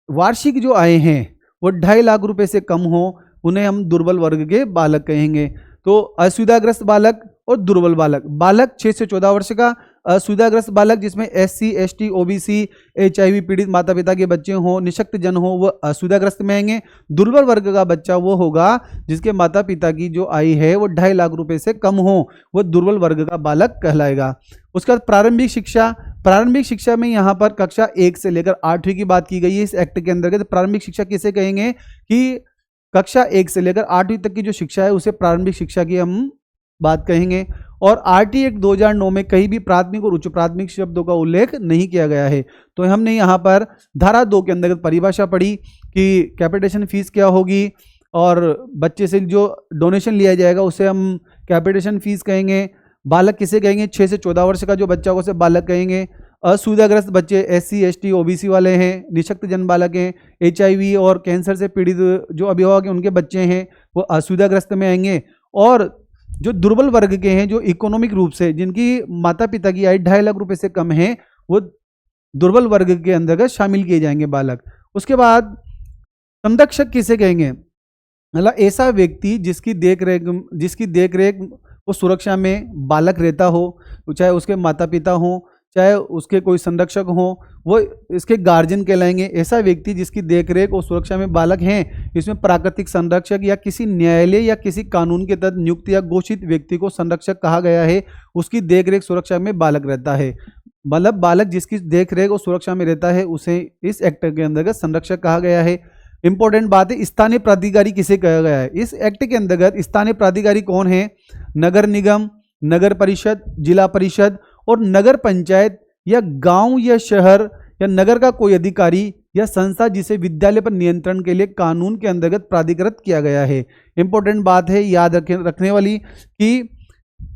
वार्षिक जो आय हैं वो 2.5 लाख रुपए से कम हो, उन्हें हम दुर्बल वर्ग के बालक कहेंगे। तो असुविधाग्रस्त बालक और दुर्बल बालक, बालक 6 से 14 वर्ष का, असुविधाग्रस्त बालक जिसमें SC, ST, OBC, HIV पीड़ित माता पिता के बच्चे हों, निशक्त जन हो, वो असुविधाग्रस्त में आएंगे। दुर्बल वर्ग का बच्चा वो होगा जिसके माता पिता की जो आय है वो 2.5 लाख रुपए से कम हो, वो दुर्बल वर्ग का बालक कहलाएगा। उसके बाद प्रारंभिक शिक्षा, प्रारंभिक शिक्षा में यहाँ पर कक्षा 1 से लेकर 8वीं की बात की गई है इस एक्ट के अंतर्गत। प्रारंभिक शिक्षा किसे कहेंगे कि कक्षा 1 से लेकर 8वीं तक की जो शिक्षा है उसे प्रारंभिक शिक्षा की हम बात कहेंगे। और RT एक्ट 2009 में कहीं भी प्राथमिक और उच्च प्राथमिक शब्दों का उल्लेख नहीं किया गया है। तो हमने यहाँ पर धारा 2 के अंतर्गत परिभाषा पढ़ी कि कैपिटेशन फीस क्या होगी, और बच्चे से जो डोनेशन लिया जाएगा उसे हम कैपिटेशन फीस कहेंगे। बालक किसे कहेंगे, 6 से 14 वर्ष का जो बच्चा उसे बालक कहेंगे। असुविधाग्रस्त बच्चे SC, ST, OBC वाले हैं, निशक्त जन बालक हैं, HIV और कैंसर से पीड़ित जो अभिभावक हैं उनके बच्चे हैं वो असुविधाग्रस्त में आएंगे। और जो दुर्बल वर्ग के हैं, जो इकोनॉमिक रूप से जिनकी माता पिता की आय 2.5 लाख रुपए से कम है, वो दुर्बल वर्ग के अंतर्गत शामिल किए जाएंगे बालक। उसके बाद संरक्षक किसे कहेंगे, मतलब ऐसा व्यक्ति जिसकी देख रेख वो सुरक्षा में बालक रहता हो, चाहे उसके माता पिता हो, चाहे उसके कोई संरक्षक हो, वो इसके गार्जियन कहलाएंगे। ऐसा व्यक्ति जिसकी देखरेख और सुरक्षा में बालक हैं, इसमें प्राकृतिक संरक्षक या किसी न्यायालय या किसी कानून के तहत नियुक्त या घोषित व्यक्ति को संरक्षक कहा गया है, उसकी देखरेख सुरक्षा में बालक रहता है। मतलब बालक जिसकी देखरेख और सुरक्षा में रहता है उसे इस एक्ट के अंतर्गत संरक्षक कहा गया है। इंपॉर्टेंट बात है, स्थानीय प्राधिकारी किसे कहा गया है? इस एक्ट के अंतर्गत स्थानीय प्राधिकारी कौन है? नगर निगम, नगर परिषद, जिला परिषद और नगर पंचायत या गांव या शहर या नगर का कोई अधिकारी या संस्था जिसे विद्यालय पर नियंत्रण के लिए कानून के अंतर्गत प्राधिकृत किया गया है। इंपॉर्टेंट बात है याद रखने वाली कि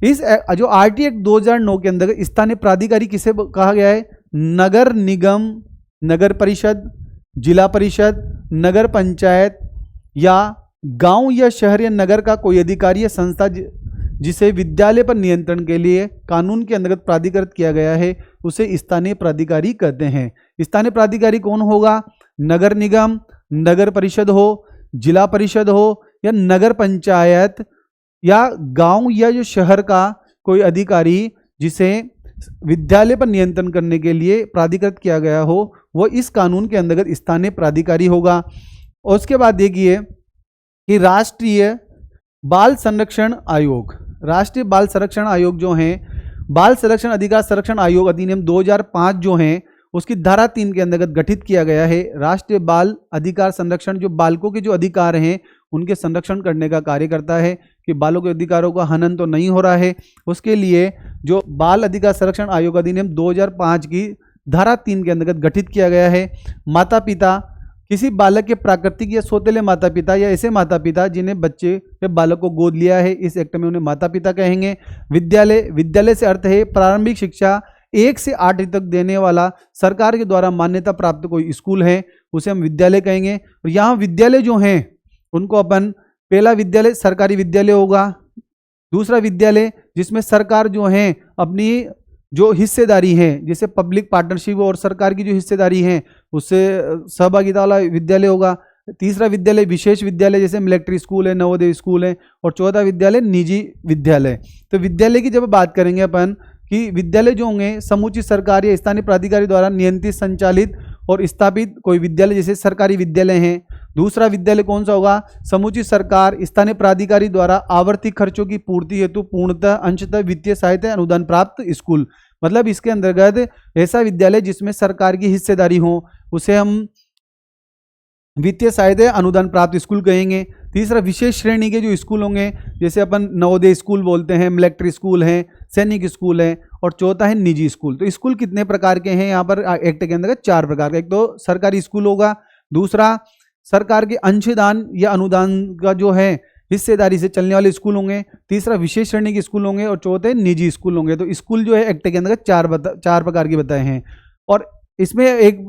इस जो आरटी एक्ट 2009 के अंतर्गत स्थानीय प्राधिकारी किसे कहा गया है? नगर निगम, नगर परिषद, जिला परिषद, नगर पंचायत या गांव या शहर या नगर का कोई अधिकारी या संस्था जिसे विद्यालय पर नियंत्रण के लिए कानून के अंतर्गत प्राधिकृत किया गया है, उसे स्थानीय प्राधिकारी कहते हैं। स्थानीय प्राधिकारी कौन होगा? नगर निगम, नगर परिषद हो, जिला परिषद हो या नगर पंचायत या गांव या जो शहर का कोई अधिकारी जिसे विद्यालय पर नियंत्रण करने के लिए प्राधिकृत किया गया हो, वो इस कानून के अंतर्गत स्थानीय प्राधिकारी होगा। और उसके बाद देखिए कि राष्ट्रीय बाल संरक्षण आयोग, राष्ट्रीय बाल संरक्षण आयोग जो है, बाल संरक्षण अधिकार संरक्षण आयोग अधिनियम 2005 जो है उसकी धारा 3 के अंतर्गत गठित किया गया है। राष्ट्रीय बाल अधिकार संरक्षण जो बालकों के जो अधिकार हैं उनके संरक्षण करने का कार्य करता है कि बालों के अधिकारों का हनन तो नहीं हो रहा है। उसके लिए जो बाल अधिकार संरक्षण आयोग अधिनियम 2005 की धारा 3 के अंतर्गत गठित किया गया है। माता पिता, किसी बालक के प्राकृतिक या सौतेले माता पिता या ऐसे माता पिता जिन्हें बच्चे या बालक को गोद लिया है, इस एक्ट में उन्हें माता पिता कहेंगे। विद्यालय, विद्यालय से अर्थ है प्रारंभिक शिक्षा 1 से 8 तक देने वाला सरकार के द्वारा मान्यता प्राप्त कोई स्कूल है, उसे हम विद्यालय कहेंगे। और यहाँ विद्यालय जो हैं उनको अपन, पहला विद्यालय सरकारी विद्यालय होगा, दूसरा विद्यालय जिसमें सरकार जो है अपनी जो हिस्सेदारी है, जैसे पब्लिक पार्टनरशिप और सरकार की जो हिस्सेदारी है उससे सहभागिता वाला विद्यालय होगा। तीसरा विद्यालय विशेष विद्यालय जैसे मिलिट्री स्कूल है, नवोदय स्कूल है। और चौथा विद्यालय निजी विद्यालय। तो विद्यालय की जब बात करेंगे अपन कि विद्यालय जो होंगे समुचित सरकार या स्थानीय प्राधिकारी द्वारा नियंत्रित, संचालित और स्थापित कोई विद्यालय जैसे सरकारी विद्यालय हैं। दूसरा विद्यालय कौन सा होगा? समुचित सरकार, स्थानीय प्राधिकारी द्वारा आवर्ती खर्चों की पूर्ति हेतु पूर्णतः अंशतः वित्तीय सहायता अनुदान प्राप्त स्कूल। मतलब इसके अंतर्गत ऐसा विद्यालय जिसमें सरकार की हिस्सेदारी हो उसे हम वित्तीय सहायता अनुदान प्राप्त स्कूल कहेंगे। तीसरा विशेष श्रेणी के जो स्कूल होंगे जैसे अपन नवोदय स्कूल बोलते हैं, मिलिट्री स्कूल हैं, सैनिक स्कूल हैं। और चौथा है निजी स्कूल। तो स्कूल कितने प्रकार के हैं यहाँ पर एक्ट के अंतर्गत? 4 प्रकार के। एक तो सरकारी स्कूल होगा, दूसरा सरकार के अंशदान या अनुदान का जो है हिस्सेदारी से चलने वाले स्कूल होंगे, तीसरा विशेष श्रेणी के स्कूल होंगे और चौथे निजी स्कूल होंगे। तो स्कूल जो है एक्ट के अंतर्गत 4 प्रकार के बताए हैं। और इसमें एक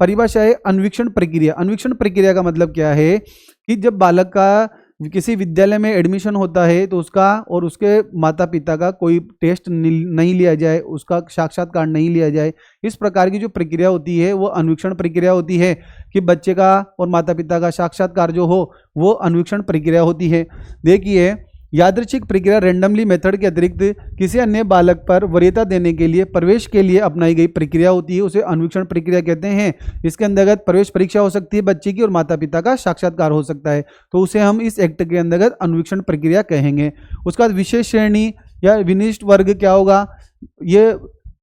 परिभाषा है अन्वीक्षण प्रक्रिया। अन्वीक्षण प्रक्रिया का मतलब क्या है कि जब बालक का किसी विद्यालय में एडमिशन होता है तो उसका और उसके माता पिता का कोई टेस्ट नहीं लिया जाए, उसका साक्षात्कार नहीं लिया जाए। इस प्रकार की जो प्रक्रिया होती है वो अन्वीक्षण प्रक्रिया होती है कि बच्चे का और माता पिता का साक्षात्कार जो हो वो अन्वीक्षण प्रक्रिया होती है। देखिए यादृच्छिक प्रक्रिया रैंडमली मेथड के अतिरिक्त किसी अन्य बालक पर वरीयता देने के लिए प्रवेश के लिए अपनाई गई प्रक्रिया होती है, उसे अन्वीक्षण प्रक्रिया कहते हैं। इसके अंतर्गत प्रवेश परीक्षा हो सकती है बच्चे की और माता पिता का साक्षात्कार हो सकता है, तो उसे हम इस एक्ट के अंतर्गत अन्वीक्षण प्रक्रिया कहेंगे। उसके बाद विशेष श्रेणी या विनिष्ट वर्ग क्या होगा, ये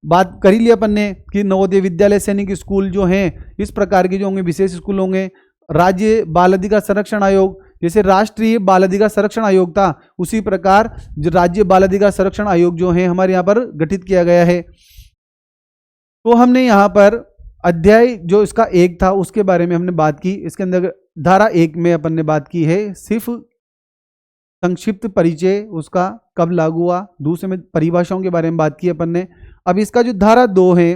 बात कर ही लिया अपन ने कि नवोदय विद्यालय, सैनिक स्कूल जो हैं इस प्रकार के जो होंगे विशेष स्कूल होंगे। राज्य बाल अधिकार संरक्षण आयोग, जैसे राष्ट्रीय बाल अधिकार संरक्षण आयोग था उसी प्रकार जो राज्य बाल अधिकार संरक्षण आयोग जो है हमारे यहाँ पर गठित किया गया है। तो हमने यहाँ पर अध्याय जो इसका 1 था उसके बारे में हमने बात की। इसके अंदर धारा 1 में अपन ने बात की है सिर्फ संक्षिप्त परिचय उसका कब लागू हुआ, दूसरे में परिभाषाओं के बारे में बात की अपन ने। अब इसका जो धारा 2 है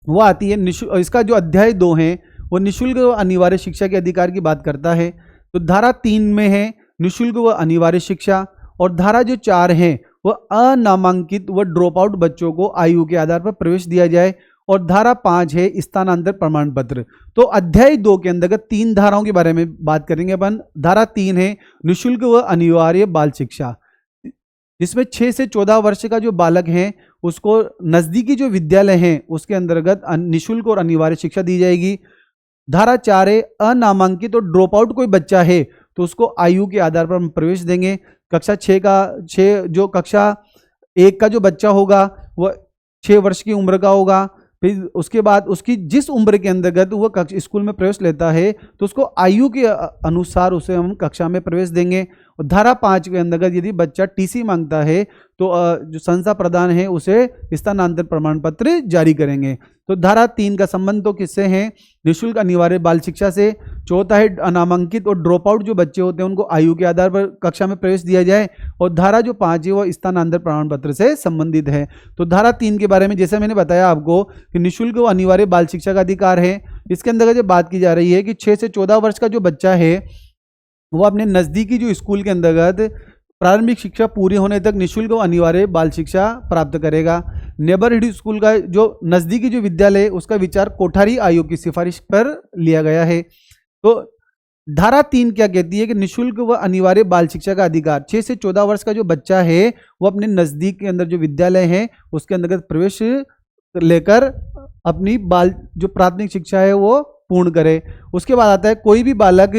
वो आती है इसका जो अध्याय 2 है वो निःशुल्क व अनिवार्य शिक्षा के अधिकार की बात करता है। तो धारा 3 में है निःशुल्क व अनिवार्य शिक्षा, और धारा जो 4 है वह अनामांकित व ड्रॉप आउट बच्चों को आयु के आधार पर प्रवेश दिया जाए, और धारा 5 है स्थानांतर प्रमाण पत्र। तो अध्याय 2 के अंतर्गत 3 धाराओं के बारे में बात करेंगे अपन। धारा 3 है निःशुल्क व अनिवार्य बाल शिक्षा, जिसमें 6 से 14 वर्ष का जो बालक है उसको नज़दीकी जो विद्यालय हैं उसके अंतर्गत निःशुल्क और अनिवार्य शिक्षा दी जाएगी। धारा 4 है, अनामांकित और ड्रॉप आउट कोई बच्चा है तो उसको आयु के आधार पर हम प्रवेश देंगे। कक्षा 6 जो कक्षा 1 का जो बच्चा होगा वह 6 वर्ष की उम्र का होगा। फिर उसके बाद उसकी जिस उम्र के अंतर्गत वो कक्षा स्कूल में प्रवेश लेता है तो उसको आयु के अनुसार उसे हम कक्षा में प्रवेश देंगे। और धारा 5 के अंतर्गत यदि बच्चा टीसी मांगता है तो जो संस्था प्रदान है उसे स्थानांतरण प्रमाण पत्र जारी करेंगे। तो धारा 3 का संबंध तो किससे है? निःशुल्क अनिवार्य बाल शिक्षा से। चौथा है, अनामांकित और ड्रॉप आउट जो बच्चे होते हैं उनको आयु के आधार पर कक्षा में प्रवेश दिया जाए। और धारा जो 5 है वो स्थानांतरण प्रमाण पत्र से संबंधित है। तो धारा 3 के बारे में जैसे मैंने बताया आपको कि निःशुल्क व अनिवार्य बाल शिक्षा का अधिकार है। इसके अंतर्गत जो बात की जा रही है कि 6 से 14 वर्ष का जो बच्चा है वो अपने नज़दीकी जो स्कूल के अंतर्गत प्रारंभिक शिक्षा पूरी होने तक निःशुल्क और अनिवार्य बाल शिक्षा प्राप्त करेगा। नेबरहुड स्कूल का जो नज़दीकी जो विद्यालय है उसका विचार कोठारी आयोग की सिफारिश पर लिया गया है। तो धारा 3 क्या कहती है कि निःशुल्क व अनिवार्य बाल शिक्षा का अधिकार 6 से 14 वर्ष का जो बच्चा है वो अपने नज़दीक के अंदर जो विद्यालय है उसके अंतर्गत प्रवेश लेकर अपनी बाल जो प्राथमिक शिक्षा है वो पूर्ण करे। उसके बाद आता है, कोई भी बालक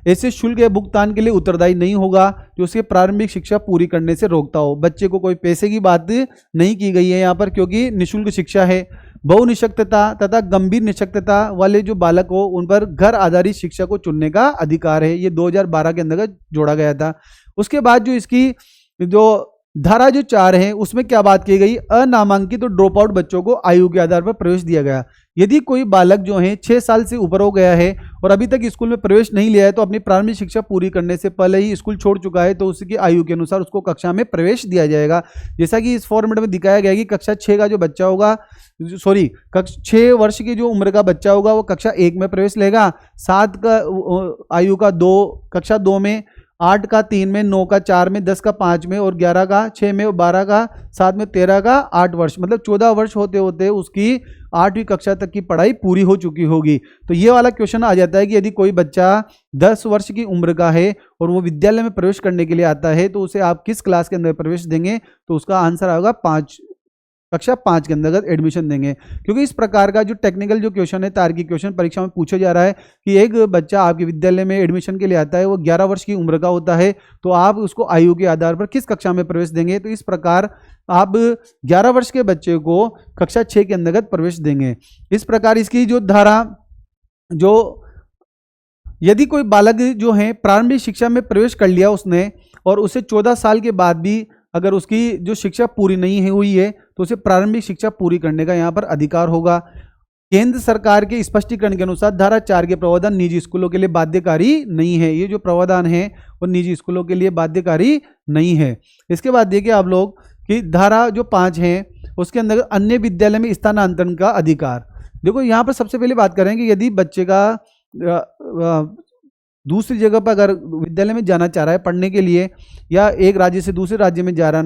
ऐसे शुल्क या भुगतान के लिए उत्तरदायी नहीं होगा जो उसे प्रारंभिक शिक्षा पूरी करने से रोकता हो। बच्चे को कोई पैसे की बात नहीं की गई है यहाँ पर, क्योंकि निःशुल्क शिक्षा है। बहुनिशक्तता तथा गंभीर निशक्तता वाले जो बालक हो उन पर घर आधारित शिक्षा को चुनने का अधिकार है। ये 2012 के अंतर्गत जोड़ा गया था। उसके बाद जो इसकी जो धारा जो 4 है उसमें क्या बात की गई? अनामांकित और ड्रॉप आउट बच्चों को आयु के आधार पर प्रवेश दिया गया। यदि कोई बालक जो है 6 साल से ऊपर हो गया है और अभी तक स्कूल में प्रवेश नहीं लिया है तो अपनी प्रारंभिक शिक्षा पूरी करने से पहले ही स्कूल छोड़ चुका है तो उसकी आयु के अनुसार उसको कक्षा में प्रवेश दिया जाएगा। जैसा कि इस फॉर्मेट में दिखाया गया कि कक्षा 6 का जो बच्चा होगा, 6 वर्ष की जो उम्र का बच्चा होगा वो कक्षा 1 में प्रवेश लेगा, 7 का आयु का कक्षा 2 में, 8 का 3 में, 9 का 4 में, 10 का 5 में और 11 का 6 में और 12 का 7 में, 13 का 8 वर्ष, मतलब 14 वर्ष होते होते उसकी 8वीं कक्षा तक की पढ़ाई पूरी हो चुकी होगी। तो ये वाला क्वेश्चन आ जाता है कि यदि कोई बच्चा 10 वर्ष की उम्र का है और वो विद्यालय में प्रवेश करने के लिए आता है तो उसे आप किस क्लास के अंदर प्रवेश देंगे? तो उसका आंसर आएगा कक्षा 5 के अंतर्गत एडमिशन देंगे। क्योंकि इस प्रकार का जो टेक्निकल जो क्वेश्चन है, तार्किक क्वेश्चन परीक्षा में पूछा जा रहा है कि एक बच्चा आपके विद्यालय में एडमिशन के लिए आता है, वो 11 वर्ष की उम्र का होता है, तो आप उसको आयु के आधार पर किस कक्षा में प्रवेश देंगे? तो इस प्रकार आप 11 वर्ष के बच्चे को कक्षा 6 के अंतर्गत प्रवेश देंगे। इस प्रकार इसकी जो धारा जो यदि कोई बालक जो है प्रारंभिक शिक्षा में प्रवेश कर लिया उसने और उसे 14 साल के बाद भी अगर उसकी जो शिक्षा पूरी नहीं हुई है तो उसे प्रारंभिक शिक्षा पूरी करने का यहाँ पर अधिकार होगा। केंद्र सरकार के स्पष्टीकरण के अनुसार धारा 4 के प्रावधान निजी स्कूलों के लिए बाध्यकारी नहीं है। ये जो प्रावधान है वो निजी स्कूलों के लिए बाध्यकारी नहीं है। इसके बाद देखिए आप लोग कि धारा जो 5 है उसके अंदर अन्य विद्यालय में स्थानांतरण का अधिकार। देखो यहाँ पर सबसे पहले बात करें कि यदि बच्चे का दूसरी जगह पर अगर विद्यालय में जाना चाह रहा है पढ़ने के लिए या एक राज्य से दूसरे राज्य में जा रहा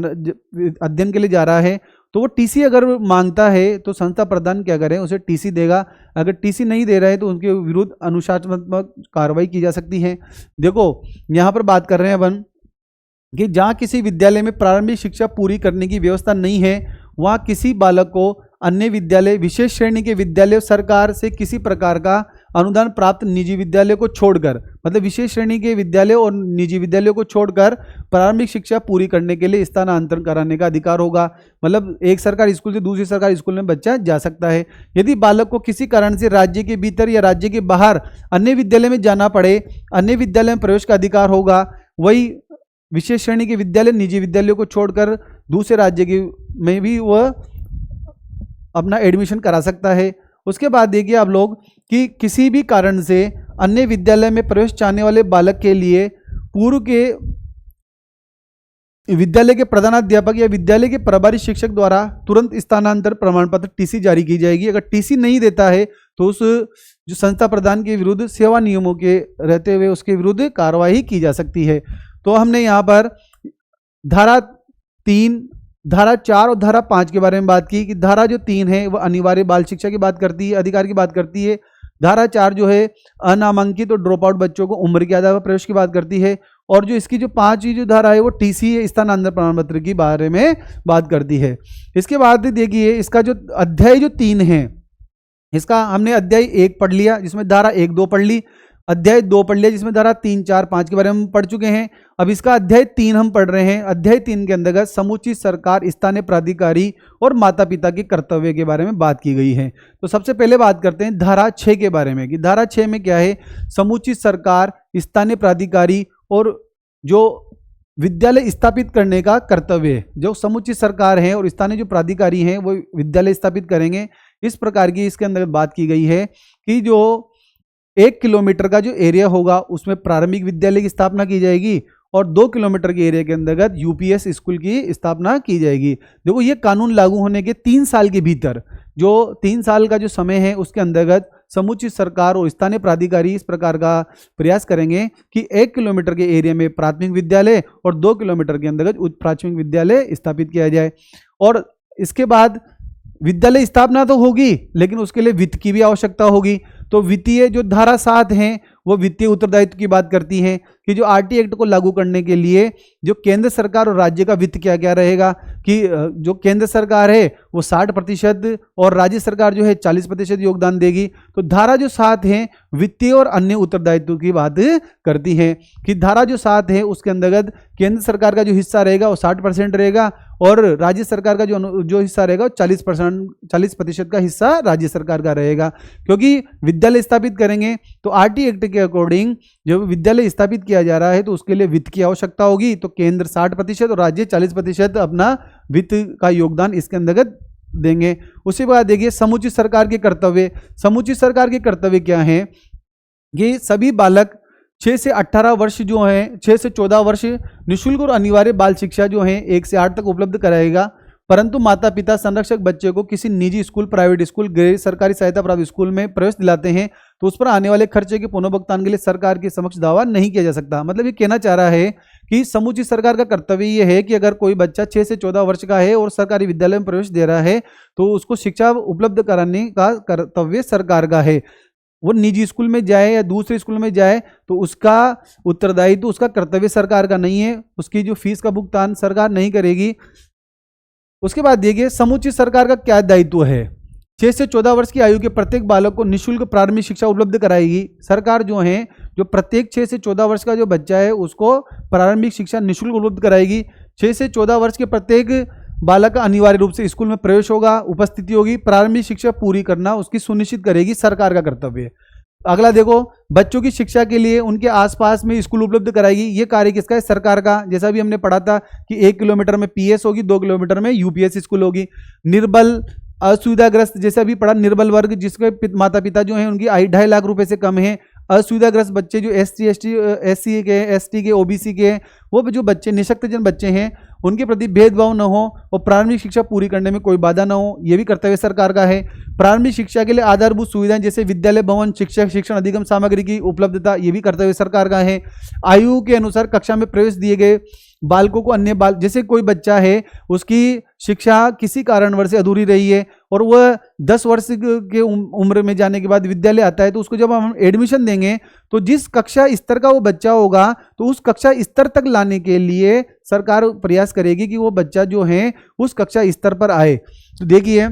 अध्ययन के लिए जा रहा है तो वो टीसी अगर मांगता है तो संस्था प्रदान क्या करें? उसे टीसी देगा। अगर टीसी नहीं दे रहा है तो उनके विरुद्ध अनुशासनात्मक कार्रवाई की जा सकती है। देखो यहाँ पर बात कर रहे हैं अपन कि जहाँ किसी विद्यालय में प्रारंभिक शिक्षा पूरी करने की व्यवस्था नहीं है वहाँ किसी बालक को अन्य विद्यालय, विशेष श्रेणी के विद्यालय, सरकार से किसी प्रकार का अनुदान प्राप्त निजी विद्यालय को छोड़कर, मतलब विशेष श्रेणी के विद्यालय और निजी विद्यालयों को छोड़कर प्रारंभिक शिक्षा पूरी करने के लिए स्थानांतरण कराने का अधिकार होगा। मतलब एक सरकारी स्कूल से दूसरी सरकारी स्कूल में बच्चा जा सकता है। यदि बालक को किसी कारण से राज्य के भीतर या राज्य के बाहर अन्य विद्यालय में जाना पड़े, अन्य विद्यालय में प्रवेश का अधिकार होगा। वही विशेष श्रेणी के विद्यालय, निजी विद्यालयों को छोड़कर दूसरे राज्य के में भी वह अपना एडमिशन करा सकता है। उसके बाद देखिए आप लोग कि किसी भी कारण से अन्य विद्यालय में प्रवेश चाहने वाले बालक के लिए पूर्व के विद्यालय के प्रधानाध्यापक या विद्यालय के प्रभारी शिक्षक द्वारा तुरंत स्थानांतरण प्रमाण पत्र टीसी जारी की जाएगी। अगर टीसी नहीं देता है तो उस जो संस्था प्रधान के विरुद्ध सेवा नियमों के रहते हुए उसके विरुद्ध कार्रवाई की जा सकती है। तो हमने यहाँ पर धारा 3, धारा 4 और धारा 5 के बारे में बात की कि धारा जो 3 है वह अनिवार्य बाल शिक्षा की बात करती है, अधिकार की बात करती है। धारा 4 जो है अनामांकित और ड्रॉप आउट बच्चों को उम्र के आधार पर प्रवेश की बात करती है। और जो इसकी जो 5वीं जो धारा है वो टीसी स्थानांतरण प्रमाण पत्र की बारे में बात करती है। इसके बाद देखिए इसका जो अध्याय जो 3 है, इसका हमने अध्याय 1 पढ़ लिया जिसमें धारा 1, 2 पढ़ ली, अध्याय 2 पढ़ लिया जिसमें धारा 3, 4, 5 के बारे में हम पढ़ चुके हैं। अब इसका अध्याय 3 हम पढ़ रहे हैं। अध्याय 3 के अंतर्गत समुचित सरकार, स्थानीय प्राधिकारी और माता पिता के कर्तव्य के बारे में बात की गई है। तो सबसे पहले बात करते हैं धारा 6 के बारे में कि धारा 6 में क्या है। समुचित सरकार, स्थानीय प्राधिकारी और जो विद्यालय स्थापित करने का कर्तव्य है। जो समुचित सरकार है और स्थानीय जो प्राधिकारी हैं वो विद्यालय स्थापित करेंगे। इस प्रकार की इसके अंदर बात की गई है कि जो 1 किलोमीटर का जो एरिया होगा उसमें प्रारंभिक विद्यालय की स्थापना की जाएगी और 2 किलोमीटर के एरिया के अंतर्गत यूपीएस स्कूल की स्थापना की जाएगी। देखो ये कानून लागू होने के 3 साल के भीतर, जो 3 साल का जो समय है उसके अंतर्गत समुचित सरकार और स्थानीय प्राधिकारी इस प्रकार का प्रयास करेंगे कि 1 किलोमीटर के एरिया में प्राथमिक विद्यालय और 2 किलोमीटर के अंतर्गत उच्च प्राथमिक विद्यालय स्थापित किया जाए। और इसके बाद विद्यालय स्थापना तो होगी लेकिन उसके लिए वित्त की भी आवश्यकता होगी। तो वित्तीय जो धारा 7 है वो वित्तीय उत्तरदायित्व की बात करती है कि जो आरटी एक्ट को लागू करने के लिए जो केंद्र सरकार और राज्य का वित्त क्या क्या रहेगा कि जो केंद्र सरकार है वो 60% और राज्य सरकार जो है 40% योगदान देगी। तो धारा जो 7 है वित्तीय और अन्य उत्तरदायित्व की बात करती है कि धारा जो 7 है उसके अंतर्गत केंद्र सरकार का जो हिस्सा रहेगा वो 60% रहेगा और राज्य सरकार का जो हिस्सा रहेगा वो 40% का हिस्सा राज्य सरकार का रहेगा। क्योंकि विद्यालय स्थापित करेंगे तो आरटी एक्ट के अकॉर्डिंग जब विद्यालय स्थापित किया जा रहा है तो उसके लिए वित्त की आवश्यकता होगी। तो केंद्र 60% और राज्य 40% अपना वित्त का योगदान इसके अंतर्गत देंगे। उसी बाद देखिए समुचित सरकार के कर्तव्य। समुचित सरकार के कर्तव्य क्या है कि सभी बालक 6 से 18 वर्ष जो है 6 से 14 वर्ष निःशुल्क और अनिवार्य बाल शिक्षा जो है 1 से 8 तक उपलब्ध कराएगा। परंतु माता पिता संरक्षक बच्चे को किसी निजी स्कूल, प्राइवेट स्कूल, गैर सरकारी सहायता प्राप्त स्कूल में प्रवेश दिलाते हैं तो उस पर आने वाले खर्चे के पुनर्भुगतान के लिए सरकार के समक्ष दावा नहीं किया जा सकता। मतलब ये कहना चाह रहा है कि समुचित सरकार का कर्तव्य ये है कि अगर कोई बच्चा 6 से 14 वर्ष का है और सरकारी विद्यालय में प्रवेश दे रहा है तो उसको शिक्षा उपलब्ध कराने का कर्तव्य सरकार का है। वो निजी स्कूल में जाए या दूसरे स्कूल में जाए तो उसका उत्तरदायित्व, उसका कर्तव्य सरकार का नहीं है। उसकी जो फीस का भुगतान सरकार नहीं करेगी। उसके बाद देखिए समुचित सरकार का क्या दायित्व है। 6 से 14 वर्ष की आयु के प्रत्येक बालक को निःशुल्क प्रारंभिक शिक्षा उपलब्ध कराएगी। सरकार जो है जो प्रत्येक 6 से 14 वर्ष का जो बच्चा है उसको प्रारंभिक शिक्षा निःशुल्क उपलब्ध कराएगी। 6 से 14 वर्ष के प्रत्येक बालक का अनिवार्य रूप से स्कूल में प्रवेश होगा, उपस्थिति होगी, प्रारंभिक शिक्षा पूरी करना उसकी सुनिश्चित करेगी सरकार का कर्तव्य है। अगला देखो बच्चों की शिक्षा के लिए उनके आसपास में स्कूल उपलब्ध कराएगी। ये कार्य किसका है? सरकार का। जैसा भी हमने पढ़ा था कि 1 किलोमीटर में पीएस होगी, 2 किलोमीटर में यूपीएस स्कूल होगी। निर्बल असुविधाग्रस्त, जैसे अभी पढ़ा, निर्बल वर्ग जिसके माता पिता जो हैं उनकी आय 2.5 लाख रुपए से कम है। असुविधाग्रस्त बच्चे जो एससी के, एसटी के, ओबीसी के, वो जो बच्चे निःशक्तजन बच्चे हैं उनके प्रति भेदभाव न हो और प्रारंभिक शिक्षा पूरी करने में कोई बाधा न हो, ये भी कर्तव्य सरकार का है। प्रारंभिक शिक्षा के लिए आधारभूत सुविधाएं जैसे विद्यालय भवन, शिक्षक, शिक्षण अधिगम सामग्री की उपलब्धता, ये भी कर्तव्य सरकार का है। आयु के अनुसार कक्षा में प्रवेश दिए गए बालकों को अन्य बाल, जैसे कोई बच्चा है उसकी शिक्षा किसी कारणवश से अधूरी रही है और वह 10 वर्ष के उम्र में जाने के बाद विद्यालय आता है तो उसको जब हम एडमिशन देंगे तो जिस कक्षा स्तर का वो बच्चा होगा तो उस कक्षा स्तर तक लाने के लिए सरकार प्रयास करेगी कि वो बच्चा जो है उस कक्षा स्तर पर आए। तो देखिए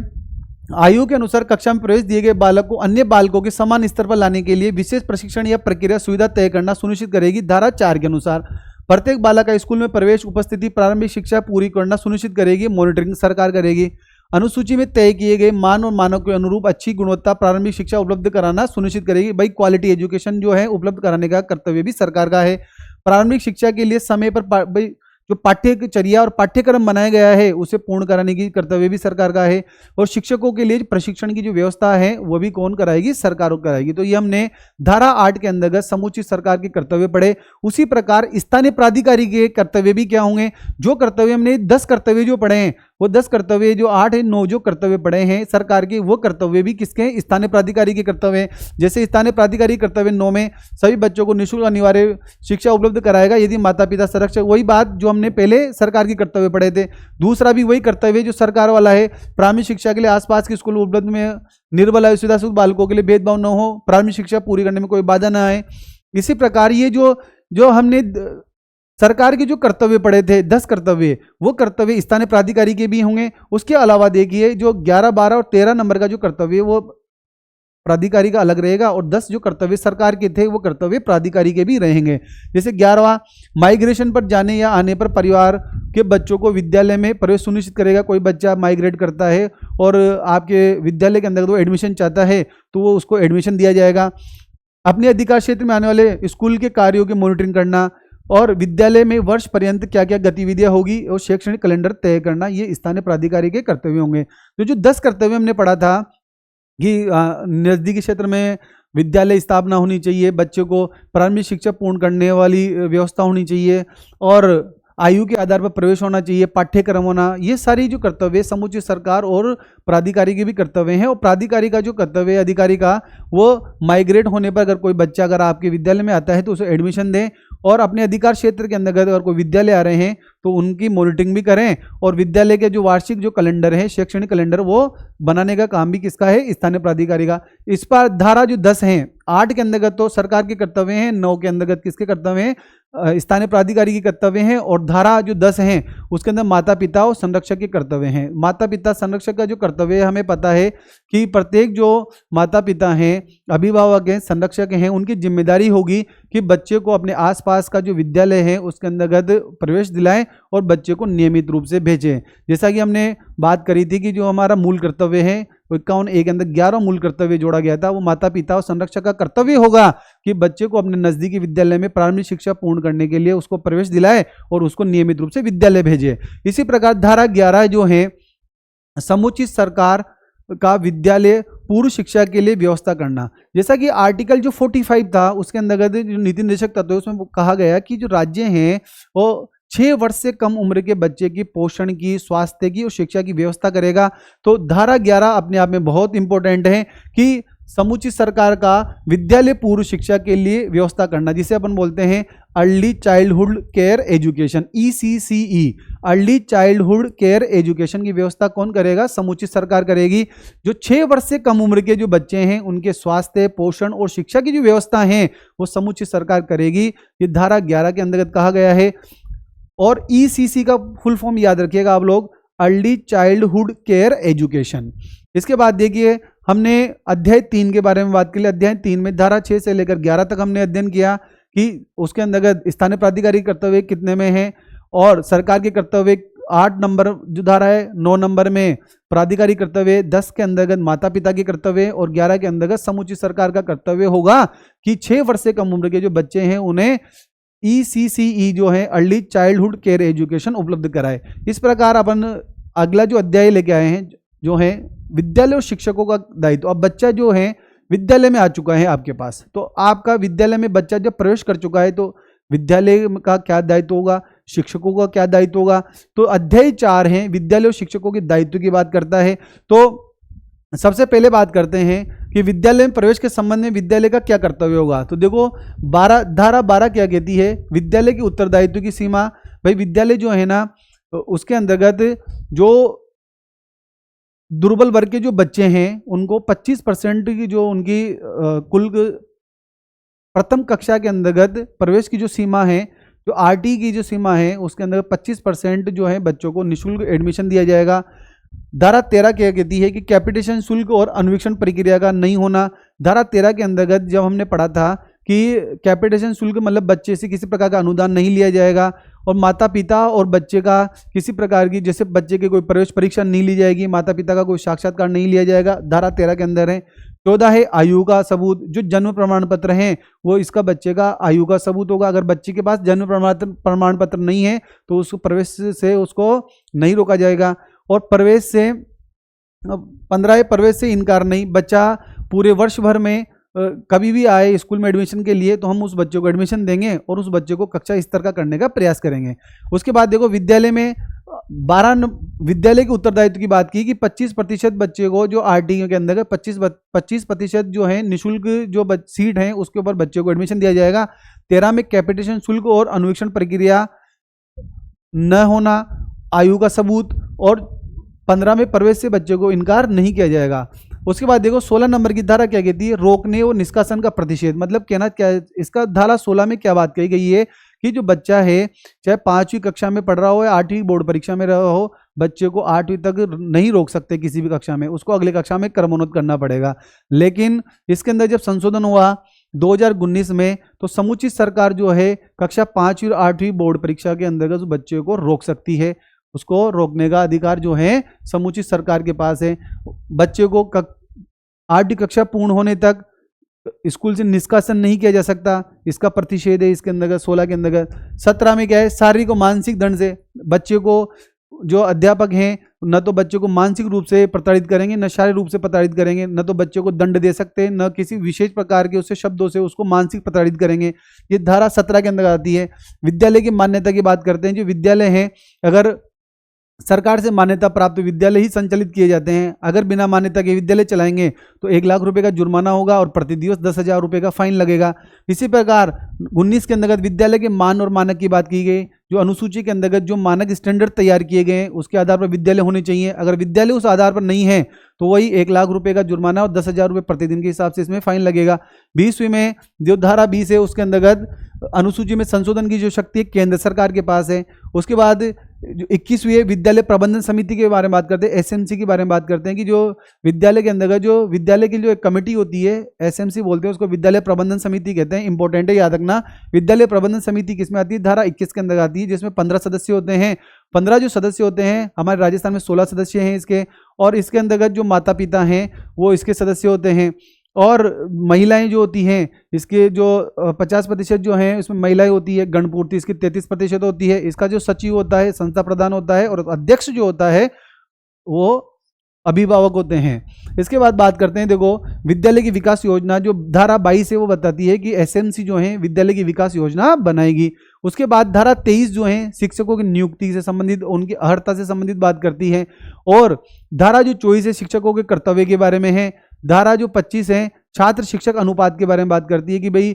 आयु के अनुसार कक्षा में प्रवेश दिए गए बालक को अन्य बालकों के समान स्तर पर लाने के लिए विशेष प्रशिक्षण या प्रक्रिया सुविधा तय करना सुनिश्चित करेगी। धारा 4 के अनुसार प्रत्येक बालक का स्कूल में प्रवेश, उपस्थिति, प्रारंभिक शिक्षा पूरी करना सुनिश्चित करेगी। मॉनिटरिंग सरकार करेगी। अनुसूची में तय किए गए मान और मानक के अनुरूप अच्छी गुणवत्ता प्रारंभिक शिक्षा उपलब्ध कराना सुनिश्चित करेगी। भाई क्वालिटी एजुकेशन जो है उपलब्ध कराने का कर्तव्य भी सरकार का है। प्रारंभिक शिक्षा के लिए समय पर भाई जो पाठ्यचर्या और पाठ्यक्रम बनाया गया है उसे पूर्ण कराने की कर्तव्य भी सरकार का है। और शिक्षकों के लिए प्रशिक्षण की जो व्यवस्था है वो भी कौन कराएगी? सरकार कराएगी। तो ये हमने धारा 8 के अंतर्गत समुचित सरकार के कर्तव्य पढ़े। उसी प्रकार स्थानीय प्राधिकारी के कर्तव्य भी क्या होंगे? जो कर्तव्य हमने 10 कर्तव्य जो पढ़े हैं वो 10 कर्तव्य जो 8 है 9 जो कर्तव्य पढ़े हैं सरकार के, वो कर्तव्य भी किसके हैं? स्थानीय प्राधिकारी के कर्तव्य हैं। जैसे स्थानीय प्राधिकारी कर्तव्य 9 में सभी बच्चों को निःशुल्क अनिवार्य शिक्षा उपलब्ध कराएगा यदि माता पिता संरक्षक, वही बात जो हमने पहले सरकार के कर्तव्य पढ़े थे। दूसरा भी वही कर्तव्य जो सरकार वाला है। प्राथमिक शिक्षा के लिए आसपास के स्कूल उपलब्ध में निर्बल असुविधाग्रस्त बालकों के लिए भेदभाव न हो, प्राथमिक शिक्षा पूरी करने में कोई बाधा न आए। इसी प्रकार ये जो हमने सरकार के जो कर्तव्य पड़े थे 10 कर्तव्य, वो कर्तव्य स्थानीय प्राधिकारी के भी होंगे। उसके अलावा देखिए जो 11, 12 और 13 नंबर का जो कर्तव्य वो प्राधिकारी का अलग रहेगा और 10 जो कर्तव्य सरकार के थे वो कर्तव्य प्राधिकारी के भी रहेंगे। जैसे 11वां, माइग्रेशन पर जाने या आने पर परिवार के बच्चों को विद्यालय में प्रवेश सुनिश्चित करेगा। कोई बच्चा माइग्रेट करता है और आपके विद्यालय के अंदर वो एडमिशन चाहता है तो वो उसको एडमिशन दिया जाएगा। अपने अधिकार क्षेत्र में आने वाले स्कूल के कार्यों की मॉनिटरिंग करना और विद्यालय में वर्ष पर्यंत क्या क्या गतिविधियां होगी और शैक्षणिक कैलेंडर तय करना, ये स्थानीय प्राधिकारी के कर्तव्य होंगे। तो जो 10 कर्तव्य हमने पढ़ा था कि नज़दीकी क्षेत्र में विद्यालय स्थापना होनी चाहिए, बच्चों को प्रारंभिक शिक्षा पूर्ण करने वाली व्यवस्था होनी चाहिए और आयु के आधार पर प्रवेश होना चाहिए, पाठ्यक्रम होना, ये सारी जो कर्तव्य समुचित सरकार और प्राधिकारी के भी कर्तव्य हैं। और प्राधिकारी का जो कर्तव्य अधिकारी का वो माइग्रेट होने पर अगर कोई बच्चा अगर आपके विद्यालय में आता है तो उसे एडमिशन दें और अपने अधिकार क्षेत्र के अंतर्गत अगर कोई विद्यालय आ रहे हैं तो उनकी मॉनिटरिंग भी करें और विद्यालय के जो वार्षिक जो कैलेंडर है शैक्षणिक कैलेंडर वो बनाने का काम भी किसका है, स्थानीय प्राधिकारी का। इस पर धारा जो 10 हैं, 8 के अंतर्गत तो सरकार के कर्तव्य हैं, 9 के अंतर्गत किसके कर्तव्य हैं, स्थानीय प्राधिकारी के कर्तव्य हैं और धारा जो 10 हैं उसके अंदर माता पिता और संरक्षक के कर्तव्य हैं। माता पिता संरक्षक का जो कर्तव्य है हमें पता है कि प्रत्येक जो माता पिता हैं, अभिभावक हैं, संरक्षक हैं, उनकी जिम्मेदारी होगी कि बच्चे को अपने आसपास का जो विद्यालय है उसके अंतर्गत प्रवेश दिलाएं और बच्चे को नियमित रूप से भेजें। जैसा कि हमने बात करी थी कि जो हमारा मूल कर्तव्य है 51A के अंदर 11 मूल कर्तव्य जोड़ा गया था, वो माता पिता और संरक्षक का कर्तव्य होगा कि बच्चे को अपने नजदीकी विद्यालय में प्रारंभिक शिक्षा पूर्ण करने के लिए उसको प्रवेश दिलाए और उसको नियमित रूप से विद्यालय भेजे। इसी प्रकार धारा 11 जो है समुचित सरकार का विद्यालय पूर्व शिक्षा के लिए व्यवस्था करना। जैसा कि आर्टिकल जो 45 था उसके अंतर्गत जो नीति निर्देशक तत्व है उसमें कहा गया कि जो राज्य हैं वो 6 वर्ष से कम उम्र के बच्चे की पोषण की, स्वास्थ्य की और शिक्षा की व्यवस्था करेगा। तो धारा 11 अपने आप में बहुत इंपॉर्टेंट है कि समुचित सरकार का विद्यालय पूर्व शिक्षा के लिए व्यवस्था करना, जिसे अपन बोलते हैं early childhood care education, ECCE, early childhood care education की व्यवस्था कौन करेगा, समुचित सरकार करेगी। जो 6 वर्ष से कम उम्र के जो बच्चे हैं उनके स्वास्थ्य, पोषण और शिक्षा की जो व्यवस्था है वो समुचित सरकार करेगी। ये धारा 11 के अंतर्गत कहा गया है। और ECC का फुल फॉर्म याद रखिएगा आप लोग, अर्ली चाइल्डहुड केयर एजुकेशन। इसके बाद देखिए हमने अध्याय 3 के बारे में बात की। अध्याय 3 में धारा 6 से लेकर 11 तक हमने अध्ययन किया कि उसके अंतर्गत स्थानीय प्राधिकारी कर्तव्य कितने में है और सरकार के कर्तव्य 8 नंबर जो धारा है, 9 नंबर में प्राधिकारी कर्तव्य, 10 के अंतर्गत माता पिता के कर्तव्य और 11 के अंतर्गत समुचित सरकार का कर्तव्य होगा कि 6 वर्ष से कम उम्र के जो बच्चे हैं उन्हें ECCE जो है अर्ली चाइल्डहुड केयर एजुकेशन उपलब्ध कराए। इस प्रकार अपन अगला जो अध्याय लेके आए हैं जो है विद्यालय और शिक्षकों का दायित्व। अब बच्चा जो है विद्यालय में आ चुका है आपके पास, तो आपका विद्यालय में बच्चा जब प्रवेश कर चुका है तो विद्यालय का क्या दायित्व होगा, शिक्षकों का क्या दायित्व होगा। तो अध्याय 4 है विद्यालय और शिक्षकों के दायित्व की बात करता है। तो सबसे पहले बात करते हैं कि विद्यालय में प्रवेश के संबंध में विद्यालय का क्या कर्तव्य होगा। तो देखो धारा 12 क्या कहती है, विद्यालय के उत्तरदायित्व की सीमा। भाई विद्यालय जो है ना उसके अंतर्गत जो दुर्बल वर्ग के जो बच्चे हैं उनको 25% की जो उनकी कुल प्रथम कक्षा के अंतर्गत प्रवेश की जो सीमा है, जो RT की जो सीमा है उसके अंदर 25% जो है बच्चों को निःशुल्क एडमिशन दिया जाएगा। धारा 13 क्या कहती है कि कैपिटेशन शुल्क और अन्वीक्षण प्रक्रिया का नहीं होना। धारा 13 के अंतर्गत जब हमने पढ़ा था कि कैपिटेशन शुल्क मतलब बच्चे से किसी प्रकार का अनुदान नहीं लिया जाएगा और माता पिता और बच्चे का किसी प्रकार की, जैसे बच्चे की कोई प्रवेश परीक्षा नहीं ली जाएगी, माता पिता का कोई साक्षात्कार नहीं लिया जाएगा, धारा 13 के अंदर है। 14 है आयु का सबूत, जो जन्म प्रमाण पत्र हैं वो इसका बच्चे का आयु का सबूत होगा। अगर बच्चे के पास जन्म प्रमाण पत्र नहीं है तो उस प्रवेश से उसको नहीं रोका जाएगा। और प्रवेश से 15 प्रवेश से इनकार नहीं, बच्चा पूरे वर्ष भर में कभी भी आए स्कूल में एडमिशन के लिए तो हम उस बच्चे को एडमिशन देंगे और उस बच्चे को कक्षा स्तर का करने का प्रयास करेंगे। उसके बाद देखो विद्यालय में 12 विद्यालय के उत्तरदायित्व की बात की कि 25% बच्चे को जो RT के अंदर 25% जो है निःशुल्क जो सीट है उसके ऊपर बच्चे को एडमिशन दिया जाएगा। 13 में कैपिटेशन शुल्क और अन्वीक्षण प्रक्रिया न होना, आयु का सबूत, और 15 में प्रवेश से बच्चे को इनकार नहीं किया जाएगा। उसके बाद देखो 16 नंबर की धारा क्या कहती है, रोकने और निष्कासन का प्रतिषेध। मतलब कहना क्या है इसका, धारा 16 में क्या बात कही गई है कि जो बच्चा है चाहे 5वीं कक्षा में पढ़ रहा हो या 8वीं बोर्ड परीक्षा में रहा हो, बच्चे को 8वीं तक नहीं रोक सकते किसी भी कक्षा में, उसको अगले कक्षा में क्रमोन्नत करना पड़ेगा। लेकिन इसके अंदर जब संशोधन हुआ 2019 में, तो समुचित सरकार जो है कक्षा 5वीं और 8वीं बोर्ड परीक्षा के अंतर्गत उस बच्चे को रोक सकती है। उसको रोकने का अधिकार जो है समुचित सरकार के पास है। बच्चे को 8वीं कक्षा पूर्ण होने तक स्कूल से निष्कासन नहीं किया जा सकता, इसका प्रतिषेध है इसके अंतर्गत 16 के अंतर्गत। 17 में क्या है, शारीरिक और मानसिक दंड से बच्चे को, जो अध्यापक हैं न तो बच्चे को मानसिक रूप से प्रताड़ित करेंगे न शारीरिक रूप से प्रताड़ित करेंगे, न तो बच्चे को दंड दे सकते हैं न किसी विशेष प्रकार के उससे शब्दों से उसको मानसिक प्रताड़ित करेंगे। ये धारा 17 के अंदर आती है। विद्यालय की मान्यता की बात करते हैं। जो विद्यालय हैं, अगर सरकार से मान्यता प्राप्त विद्यालय ही संचालित किए जाते हैं। अगर बिना मान्यता के विद्यालय चलाएंगे तो 1 लाख रुपए का जुर्माना होगा और प्रति दिवस 10,000 रुपए का फाइन लगेगा। इसी प्रकार 19 के अंतर्गत विद्यालय के मान और मानक की बात की गई। जो अनुसूची के अंतर्गत जो मानक स्टैंडर्ड तैयार किए गए हैं उसके आधार पर विद्यालय होने चाहिए। अगर विद्यालय उस आधार पर नहीं है तो वही 1 लाख रुपए का जुर्माना और 10,000 रुपए प्रतिदिन के हिसाब से इसमें फाइन लगेगा। 20वीं में जो धारा 20 है उसके अंतर्गत अनुसूची में संशोधन की जो शक्ति है केंद्र सरकार के पास है। उसके बाद जो 21वीं है विद्यालय प्रबंधन समिति के बारे में बात करते हैं, एसएमसी के बारे में बात करते हैं कि जो विद्यालय के अंतर्गत जो विद्यालय की जो एक कमेटी होती है, एसएमसी बोलते हैं उसको, विद्यालय प्रबंधन समिति कहते हैं। इंपॉर्टेंट है, याद रखना। विद्यालय प्रबंधन समिति किसमें आती है, धारा 21 के अंदर आती है, जिसमें 15 सदस्य होते हैं। 15 जो सदस्य होते हैं, हमारे राजस्थान में 16 सदस्य हैं इसके, और इसके अंतर्गत जो माता पिता हैं वो इसके सदस्य होते हैं। और महिलाएं जो होती हैं इसके जो 50% जो हैं उसमें महिलाएं होती है। गणपूर्ति इसकी 33% होती है। इसका जो सचिव होता है संस्था प्रधान होता है, और अध्यक्ष जो होता है वो अभिभावक होते हैं। इसके बाद बात करते हैं, देखो विद्यालय की विकास योजना जो धारा 22 है वो बताती है कि एसएमसी जो है विद्यालय की विकास योजना बनाएगी। उसके बाद धारा 23 जो है शिक्षकों की नियुक्ति से संबंधित, उनकी अर्हता से संबंधित बात करती है। और धारा जो 24 है शिक्षकों के कर्तव्य के बारे में है। धारा जो 25 है छात्र शिक्षक अनुपात के बारे में बात करती है कि भाई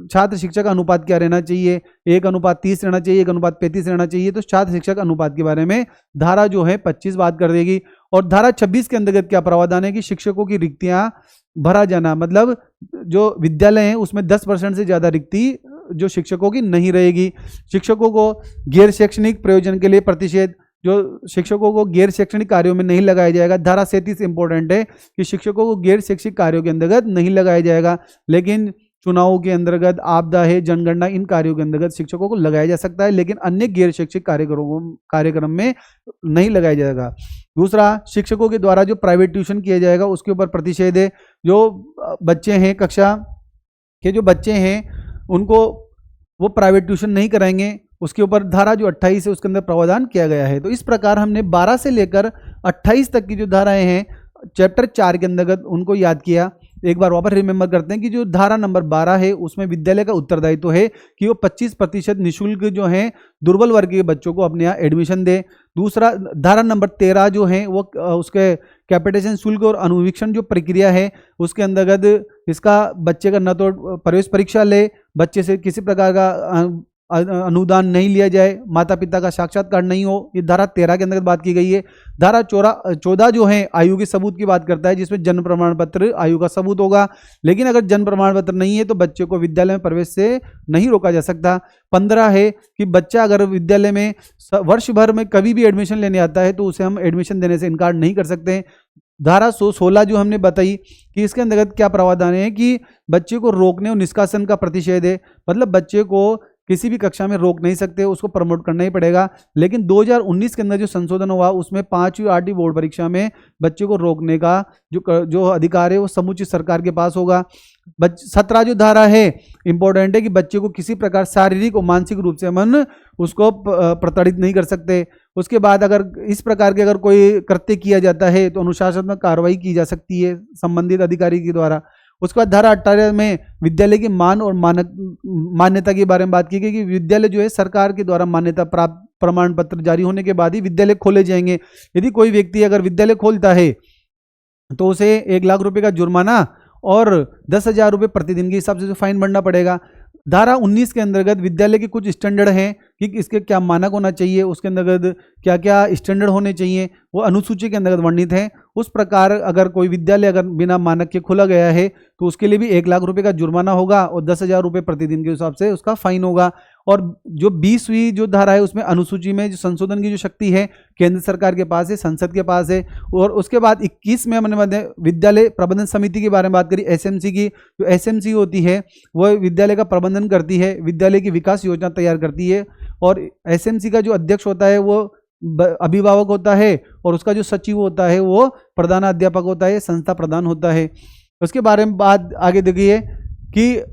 छात्र शिक्षक अनुपात क्या रहना चाहिए, 1:30 रहना चाहिए, 1:35 रहना चाहिए। तो छात्र शिक्षक अनुपात के बारे में धारा जो है 25 बात कर देगी। और धारा 26 के अंतर्गत क्या प्रावधान है कि शिक्षकों की रिक्तियां भरा जाना, मतलब जो विद्यालय है उसमें 10% से ज्यादा रिक्ति जो शिक्षकों की नहीं रहेगी। शिक्षकों को गैर शैक्षणिक प्रयोजन के लिए प्रतिषेध, जो शिक्षकों को गैर शैक्षणिक कार्यों में नहीं लगाया जाएगा। धारा 37 इंपॉर्टेंट है कि शिक्षकों को गैर शैक्षिक कार्यों के अंतर्गत नहीं लगाया जाएगा, लेकिन चुनाव के अंतर्गत, आपदा है, जनगणना, इन कार्यों के अंतर्गत शिक्षकों को लगाया जा सकता है, लेकिन अन्य गैर शैक्षिक कार्यक्रम में नहीं लगाया जाएगा। दूसरा, शिक्षकों के द्वारा जो प्राइवेट ट्यूशन किया जाएगा उसके ऊपर प्रतिषेध है। जो बच्चे हैं कक्षा के, जो बच्चे हैं उनको वो प्राइवेट ट्यूशन नहीं कराएंगे, उसके ऊपर धारा जो 28 है उसके अंदर प्रावधान किया गया है। तो इस प्रकार हमने 12 से लेकर 28 तक की जो धाराएं हैं चैप्टर 4 के अंतर्गत उनको याद किया। एक बार वापस रिमेंबर करते हैं कि जो धारा नंबर 12 है उसमें विद्यालय का उत्तरदायित्व है कि वो 25% निःशुल्क जो है दुर्बल वर्ग के बच्चों को अपने यहाँ एडमिशन दे। दूसरा, धारा नंबर 13 जो है वो उसके कैपिटेशन शुल्क और अनुवीक्षण जो प्रक्रिया है उसके अंतर्गत इसका बच्चे का न तो प्रवेश परीक्षा ले, बच्चे से किसी प्रकार का अनुदान नहीं लिया जाए, माता पिता का साक्षात्कार नहीं हो, ये धारा 13 के अंतर्गत बात की गई है। धारा 14 जो है आयु के सबूत की बात करता है, जिसमें जन्म प्रमाण पत्र आयु का सबूत होगा, लेकिन अगर जन्म प्रमाण पत्र नहीं है तो बच्चे को विद्यालय में प्रवेश से नहीं रोका जा सकता। 15 है कि बच्चा अगर विद्यालय में वर्ष भर में कभी भी एडमिशन लेने आता है तो उसे हम एडमिशन देने से इनकार नहीं कर सकते। धारा 16 जो हमने बताई कि इसके अंतर्गत क्या प्रावधान है कि बच्चे को रोकने और निष्कासन का प्रतिषेध है, मतलब बच्चे को किसी भी कक्षा में रोक नहीं सकते, उसको प्रमोट करना ही पड़ेगा। लेकिन 2019 के अंदर जो संशोधन हुआ उसमें 5वीं 8वीं बोर्ड परीक्षा में बच्चे को रोकने का जो अधिकार है वो समुचित सरकार के पास होगा। 17 जो धारा है इंपॉर्टेंट है कि बच्चे को किसी प्रकार शारीरिक और मानसिक रूप से हम उसको प्रताड़ित नहीं कर सकते। उसके बाद अगर इस प्रकार के अगर कोई कृत्य किया जाता है तो अनुशासनात्मक कार्रवाई की जा सकती है संबंधित अधिकारी के द्वारा। उसके बाद धारा 18 में विद्यालय के मान और मान्यता के बारे में बात की गई कि विद्यालय जो है सरकार के द्वारा मान्यता प्राप्त प्रमाण पत्र जारी होने के बाद ही विद्यालय खोले जाएंगे। यदि कोई व्यक्ति अगर विद्यालय खोलता है तो उसे 1 लाख रुपए का जुर्माना और 10,000 रुपये प्रतिदिन के हिसाब से फाइन भरना पड़ेगा। धारा 19 के अंतर्गत विद्यालय के कुछ स्टैंडर्ड हैं कि इसके क्या मानक होना चाहिए, उसके अंतर्गत क्या क्या स्टैंडर्ड होने चाहिए, वो अनुसूची के अंतर्गत वर्णित है। उस प्रकार अगर कोई विद्यालय अगर बिना मानक के खोला गया है तो उसके लिए भी 1 लाख रुपए का जुर्माना होगा और 10,000 रुपये प्रतिदिन के हिसाब से उसका फाइन होगा। और जो 20वीं जो धारा है उसमें अनुसूची में जो संशोधन की जो शक्ति है केंद्र सरकार के पास है, संसद के पास है। और उसके बाद 21 में हमने विद्यालय प्रबंधन समिति के बारे में बात करी, एसएमसी की। जो एसएमसी होती है वह विद्यालय का प्रबंधन करती है, विद्यालय की विकास योजना तैयार करती है। और एसएमसी का जो अध्यक्ष होता है वो अभिभावक होता है और उसका जो सचिव होता है वो प्रधानाध्यापक होता है, संस्था प्रधान होता है। उसके बारे में बात आगे देखिए कि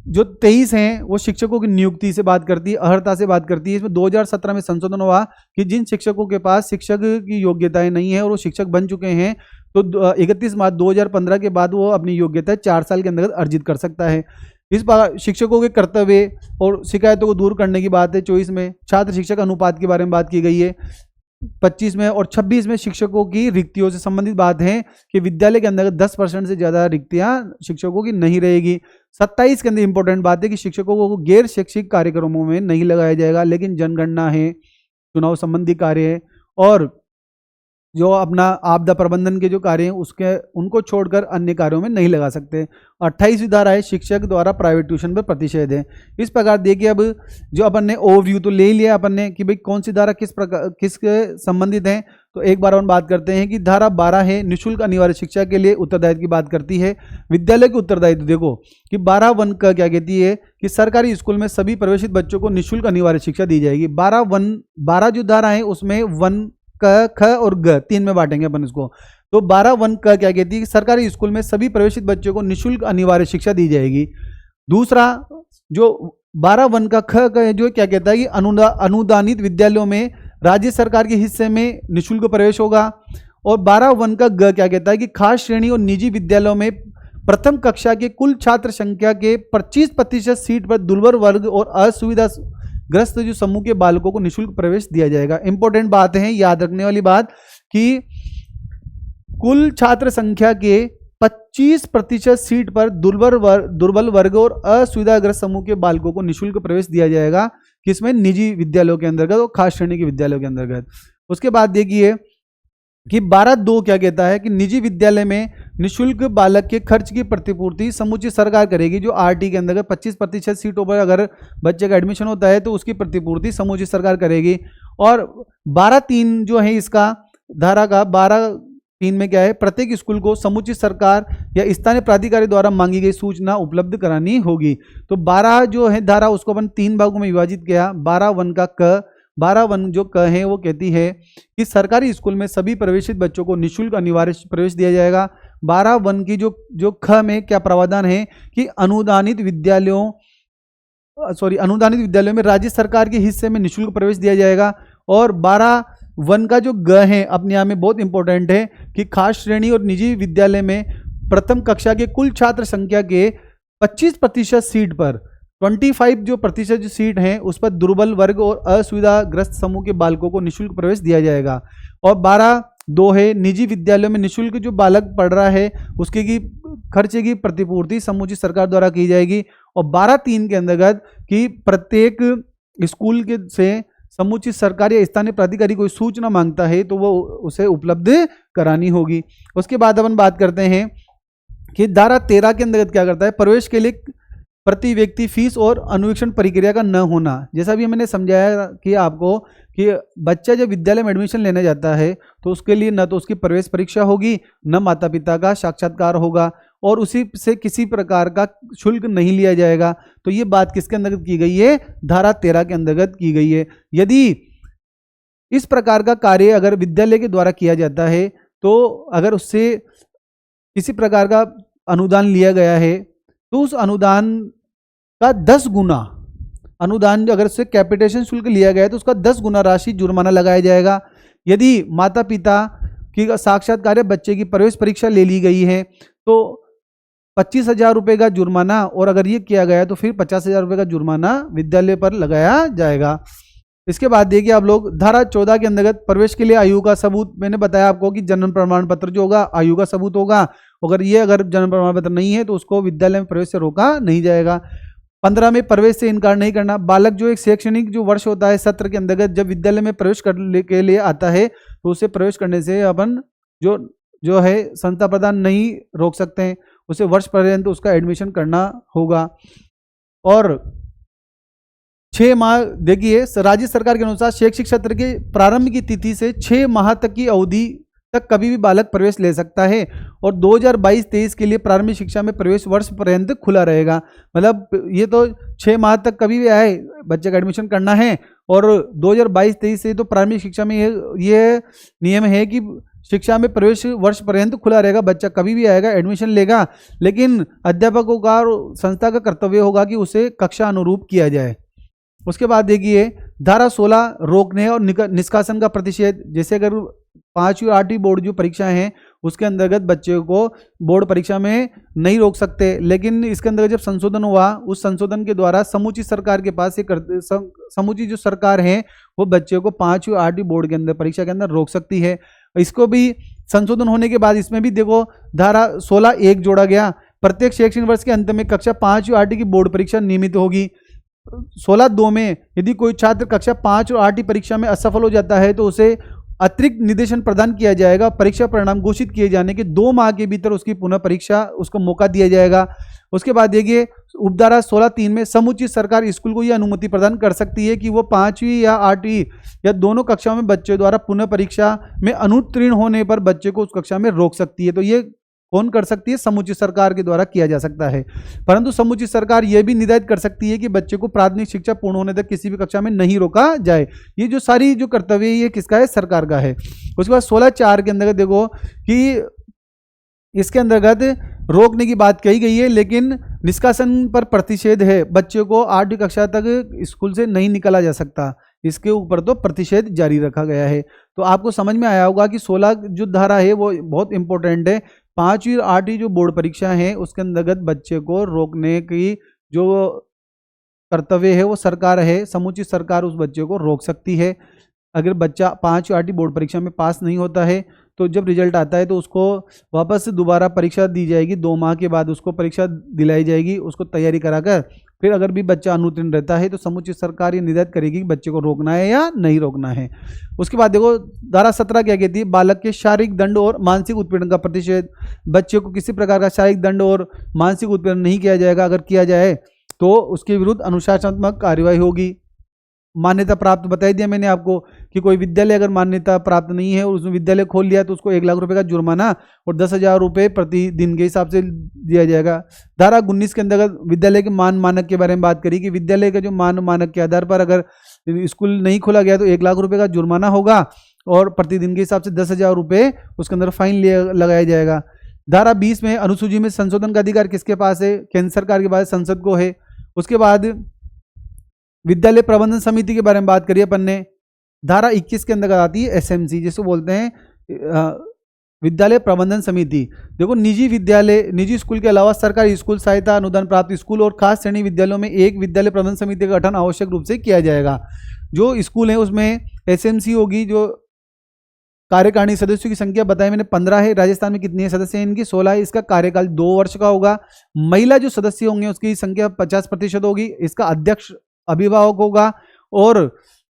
जो 23 हैं वो शिक्षकों की नियुक्ति से बात करती है, अर्हता से बात करती है। इसमें 2017 में संशोधन हुआ कि जिन शिक्षकों के पास शिक्षक की योग्यताएं नहीं है और वो शिक्षक बन चुके हैं तो 31 मार्च 2015 के बाद वो अपनी योग्यता 4 साल के अंतर्गत अर्जित कर सकता है। इस बार शिक्षकों के कर्तव्य और शिकायतों को दूर करने की बात है 24 में। छात्र शिक्षक अनुपात के बारे में बात की गई है 25 में। और 26 में शिक्षकों की रिक्तियों से संबंधित बात है कि विद्यालय के अंदर 10% से ज़्यादा रिक्तियां शिक्षकों की नहीं रहेगी। 27 के अंदर इंपॉर्टेंट बात है कि शिक्षकों को गैर शैक्षिक कार्यक्रमों में नहीं लगाया जाएगा, लेकिन जनगणना है, चुनाव संबंधी कार्य है और जो अपना आपदा प्रबंधन के जो कार्य हैं उसके उनको छोड़कर अन्य कार्यों में नहीं लगा सकते। 28वीं धारा है शिक्षक द्वारा प्राइवेट ट्यूशन पर प्रतिषेध है। इस प्रकार देखिए अब जो अपन ने ओवरव्यू तो ले ही लिया अपन ने कि भाई कौन सी धारा किस प्रकार किसके संबंधित है। तो एक बार हम बात करते हैं कि धारा 12 है निःशुल्क अनिवार्य शिक्षा के लिए उत्तरदायित्व की बात करती है। विद्यालय के उत्तरदायित्व देखो कि 12(1) का क्या कहती है कि सरकारी स्कूल में सभी प्रवेशित बच्चों को निःशुल्क अनिवार्य शिक्षा दी जाएगी। 12 जो धारा है उसमें 1 क, ख और ग 3 में बांटेंगे अपन इसको। तो 12(1) का क्या कहती है कि सरकारी स्कूल में सभी प्रवेशित बच्चों को निःशुल्क अनिवार्य शिक्षा दी जाएगी। दूसरा जो 12(1) का ख का जो क्या कहता है कि अनुदानित विद्यालयों में राज्य सरकार के हिस्से में निःशुल्क प्रवेश होगा। और 12(1) का ग क्या कहता है कि खास श्रेणी और निजी विद्यालयों में प्रथम कक्षा के कुल छात्र संख्या के 25% सीट पर दुर्बल वर्ग और असुविधा ग्रस्त जो समूह के बालकों को निःशुल्क प्रवेश दिया जाएगा। इंपॉर्टेंट बात है याद रखने वाली बात कि कुल छात्र संख्या के 25% सीट पर दुर्बल वर्ग और असुविधाग्रस्त समूह के बालकों को निःशुल्क प्रवेश दिया जाएगा, किसमें निजी विद्यालयों के अंतर्गत और खास श्रेणी के विद्यालयों के अंतर्गत। उसके बाद देखिए कि 12(2) क्या कहता है कि निजी विद्यालय में निःशुल्क बालक के खर्च की प्रतिपूर्ति समुचित सरकार करेगी। जो आरटी के अंतर्गत 25% सीटों पर अगर बच्चे का एडमिशन होता है तो उसकी प्रतिपूर्ति समुचित सरकार करेगी। और 12(3) जो है इसका धारा का 12(3) में क्या है प्रत्येक स्कूल को समुचित सरकार या स्थानीय प्राधिकारी द्वारा मांगी गई सूचना उपलब्ध करानी होगी। तो 12 जो है धारा उसको अपन 3 भागों में विभाजित किया। 12(1) का क 12(1) जो क है वो कहती है कि सरकारी स्कूल में सभी प्रवेशित बच्चों को निःशुल्क अनिवार्य प्रवेश दिया जाएगा। 12(1) की जो ख में क्या प्रावधान है कि अनुदानित विद्यालयों में राज्य सरकार के हिस्से में निःशुल्क प्रवेश दिया जाएगा। और 12(1) का जो ग है अपने आप में बहुत इंपॉर्टेंट है कि खास श्रेणी और निजी विद्यालय में प्रथम कक्षा के कुल छात्र संख्या के 25% सीट पर 25% जो सीट हैं उस पर दुर्बल वर्ग और असुविधाग्रस्त समूह के बालकों को निःशुल्क प्रवेश दिया जाएगा। और 12(2) है निजी विद्यालयों में निःशुल्क जो बालक पढ़ रहा है उसके की खर्चे की प्रतिपूर्ति समुचित सरकार द्वारा की जाएगी। और 12(3) के अंतर्गत कि प्रत्येक स्कूल के से समुचित सरकार या स्थानीय प्राधिकारी कोई सूचना मांगता है तो वो उसे उपलब्ध करानी होगी। उसके बाद अपन बात करते हैं कि धारा 13 के अंतर्गत क्या करता है प्रवेश के लिए प्रति व्यक्ति फीस और अनुवीक्षण प्रक्रिया का न होना। जैसा भी मैंने समझाया कि आपको कि बच्चा जब विद्यालय में एडमिशन लेने जाता है तो उसके लिए न तो उसकी प्रवेश परीक्षा होगी न माता पिता का साक्षात्कार होगा और उसी से किसी प्रकार का शुल्क नहीं लिया जाएगा। तो ये बात किसके अंतर्गत की गई है धारा 13 के अंतर्गत की गई है। यदि इस प्रकार का कार्य अगर विद्यालय के द्वारा किया जाता है तो अगर उससे किसी प्रकार का अनुदान लिया गया है तो उस अनुदान का 10 गुना अनुदान अगर उससे कैपिटेशन शुल्क लिया गया है तो उसका 10 गुना राशि जुर्माना लगाया जाएगा। यदि माता पिता की साक्षात्कार बच्चे की प्रवेश परीक्षा ले ली गई है तो 25,000 रुपये का जुर्माना और अगर ये किया गया तो फिर 50,000 रुपये का जुर्माना विद्यालय पर लगाया जाएगा। इसके बाद देखिए आप लोग धारा 14 के अंतर्गत प्रवेश के लिए आयु का सबूत मैंने बताया आपको कि जन्म प्रमाण पत्र जो होगा आयु का सबूत होगा। अगर जन्म प्रमाण पत्र नहीं है तो उसको विद्यालय में प्रवेश से रोका नहीं जाएगा। 15 में प्रवेश से इनकार नहीं करना। बालक जो एक शैक्षणिक जो वर्ष होता है सत्र के अंतर्गत जब विद्यालय में प्रवेश करने के लिए आता है तो उसे प्रवेश करने से अपन जो जो है संस्था प्रदान नहीं रोक सकते हैं, उसे वर्ष पर्यंत उसका एडमिशन करना होगा। और 6 माह देखिए, राज्य सरकार के अनुसार शैक्षिक सत्र के प्रारंभ की तिथि से 6 माह तक की अवधि तक कभी भी बालक प्रवेश ले सकता है और 2022-23 के लिए प्रारंभिक शिक्षा में प्रवेश वर्ष पर्यंत खुला रहेगा। मतलब ये तो 6 माह तक कभी भी आए बच्चे का एडमिशन करना है और 2022-23 से तो प्रारंभिक शिक्षा में ये नियम है कि शिक्षा में प्रवेश वर्ष पर्यंत खुला रहेगा, बच्चा कभी भी आएगा एडमिशन लेगा, लेकिन अध्यापकों का और संस्था का कर्तव्य होगा कि उसे कक्षा अनुरूप किया जाए। उसके बाद देखिए धारा 16 रोकने और निष्कासन का प्रतिषेध। जैसे अगर 5वीं और 8वीं बोर्ड जो परीक्षाएं हैं उसके अंतर्गत बच्चे को बोर्ड परीक्षा में नहीं रोक सकते, लेकिन इसके अंतर्गत जब संशोधन हुआ उस संशोधन के द्वारा समूची सरकार के पास समूची जो सरकार है वो बच्चे को 5वीं और 8वीं बोर्ड के अंदर परीक्षा के अंदर रोक सकती है। इसको भी संशोधन होने के बाद इसमें भी देखो धारा 16(1) जोड़ा गया। प्रत्येक शैक्षणिक वर्ष के अंत में कक्षा 5वीं और 8वीं की बोर्ड परीक्षा नियमित होगी। 16(2) में यदि कोई छात्र कक्षा 5 और 8वीं परीक्षा में असफल हो जाता है तो उसे अतिरिक्त निर्देशन प्रदान किया जाएगा। परीक्षा परिणाम घोषित किए जाने के 2 माह के भीतर उसकी पुनः परीक्षा उसको मौका दिया जाएगा। उसके बाद देखिए उपधारा 16(3) में समुचित सरकार स्कूल को यह अनुमति प्रदान कर सकती है कि वो 5वीं या 8वीं या दोनों कक्षाओं में बच्चे द्वारा पुनः परीक्षा में अनुत्तीर्ण होने पर बच्चे को उस कक्षा में रोक सकती है। तो ये कौन कर सकती है? समुचित सरकार के द्वारा किया जा सकता है। परंतु समुचित सरकार यह भी निर्धारित कर सकती है कि बच्चे को प्राथमिक शिक्षा पूर्ण होने तक किसी भी कक्षा में नहीं रोका जाए। ये जो सारी जो कर्तव्य है ये किसका है? सरकार का है। उसके बाद 16(4) के अंतर्गत देखो कि इसके अंतर्गत रोकने की बात कही गई है, लेकिन निष्कासन पर प्रतिषेध है। बच्चे को 8वीं कक्षा तक स्कूल से नहीं निकाला जा सकता, इसके ऊपर तो प्रतिषेध जारी रखा गया है। तो आपको समझ में आया होगा कि 16 जो धारा है वो बहुत इंपॉर्टेंट है। 5वीं और 8वीं जो बोर्ड परीक्षा है उसके अंतर्गत बच्चे को रोकने की जो कर्तव्य है वो सरकार है। समुचित सरकार उस बच्चे को रोक सकती है। अगर बच्चा 5वीं और 8वीं बोर्ड परीक्षा में पास नहीं होता है तो जब रिजल्ट आता है तो उसको वापस से दोबारा परीक्षा दी जाएगी। 2 माह के बाद उसको परीक्षा दिलाई जाएगी, उसको तैयारी कराकर फिर अगर भी बच्चा अनुत्तीर्ण रहता है तो समुचित सरकार ये निर्धारित करेगी कि बच्चे को रोकना है या नहीं रोकना है। उसके बाद देखो धारा 17 क्या कहती है? बालक के शारीरिक दंड और मानसिक उत्पीड़न का प्रतिषेध। बच्चे को किसी प्रकार का शारीरिक दंड और मानसिक उत्पीड़न नहीं किया जाएगा। अगर किया जाए तो उसके विरुद्ध अनुशासनात्मक कार्यवाही होगी। मान्यता प्राप्त बताई दिया मैंने आपको कि कोई विद्यालय अगर मान्यता प्राप्त नहीं है और उसने विद्यालय खोल लिया तो उसको 1 लाख रुपए का जुर्माना और 10,000 रुपये प्रतिदिन के हिसाब से दिया जाएगा। धारा 19 के अंतर्गत विद्यालय के मान मानक के बारे में बात करी कि विद्यालय के जो मान मानक के आधार पर अगर स्कूल नहीं खोला गया तो 1 लाख रुपये का जुर्माना होगा और प्रतिदिन के हिसाब से 10,000 रुपये उसके अंदर फाइन लगाया जाएगा। धारा 20 में अनुसूची में संशोधन का अधिकार किसके पास है? केंद्र सरकार के पास, संसद को है। उसके बाद विद्यालय प्रबंधन समिति के बारे में बात करिए अपन ने। धारा 21 के अंतर्गत आती है एसएमसी, जिसको बोलते हैं विद्यालय प्रबंधन समिति। देखो निजी विद्यालय, निजी स्कूल के अलावा सरकारी स्कूल, सहायता अनुदान प्राप्त स्कूल और खास श्रेणी विद्यालयों में एक विद्यालय प्रबंधन समिति का गठन आवश्यक रूप से किया जाएगा। जो स्कूल है उसमें एसएमसी होगी। जो कार्यकारिणी सदस्यों की संख्या बताई मैंने 15 है। राजस्थान में कितनी है सदस्य हैं इनकी? 16 है। इसका कार्यकाल 2 वर्ष का होगा। महिला जो सदस्य होंगे उसकी संख्या 50% होगी। इसका अध्यक्ष अभिभावक होगा और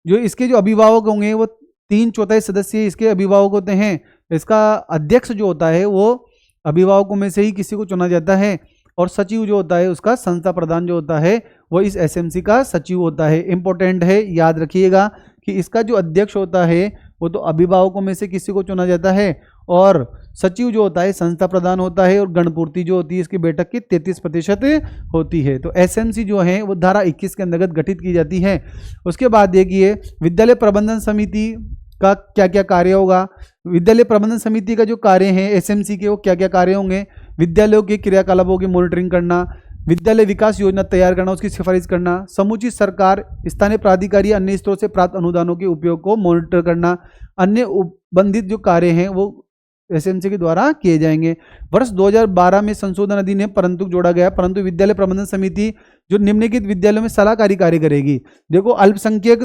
जो इसके जो अभिभावक होंगे वो 3/4 सदस्य इसके अभिभावक होते हैं। इसका अध्यक्ष जो होता है वो अभिभावकों में से ही किसी को चुना जाता है और सचिव जो होता है उसका संस्था प्रधान जो होता है वो इस एसएमसी का सचिव होता है। इंपॉर्टेंट है, याद रखिएगा कि इसका जो अध्यक्ष होता है वो तो अभिभावकों में से किसी को चुना जाता है और सचिव जो होता है संस्था प्रधान होता है और गणपूर्ति जो होती है इसकी बैठक की 33% होती है। तो एसएमसी जो है वो धारा 21 के अंतर्गत गठित की जाती है। उसके बाद देखिए विद्यालय प्रबंधन समिति का क्या क्या कार्य होगा। विद्यालय प्रबंधन समिति का जो कार्य है एसएमसी के वो क्या क्या कार्य होंगे? विद्यालयों के क्रियाकलापों की मॉनिटरिं करना, विद्यालय विकास योजना तैयार करना, उसकी सिफारिश करना, समुचित सरकार, स्थानीय प्राधिकारी, अन्य स्त्रोत से प्राप्त अनुदानों के उपयोग को मॉनिटर करना, अन्य उपबंधित जो कार्य हैं वो एसएमसी के द्वारा किए जाएंगे। वर्ष 2012 में संशोधन अधिनियम परंतु जोड़ा गया। परंतु विद्यालय प्रबंधन समिति जो निम्नलिखित विद्यालयों में सलाहकारी कार्य करेगी। देखो अल्पसंख्यक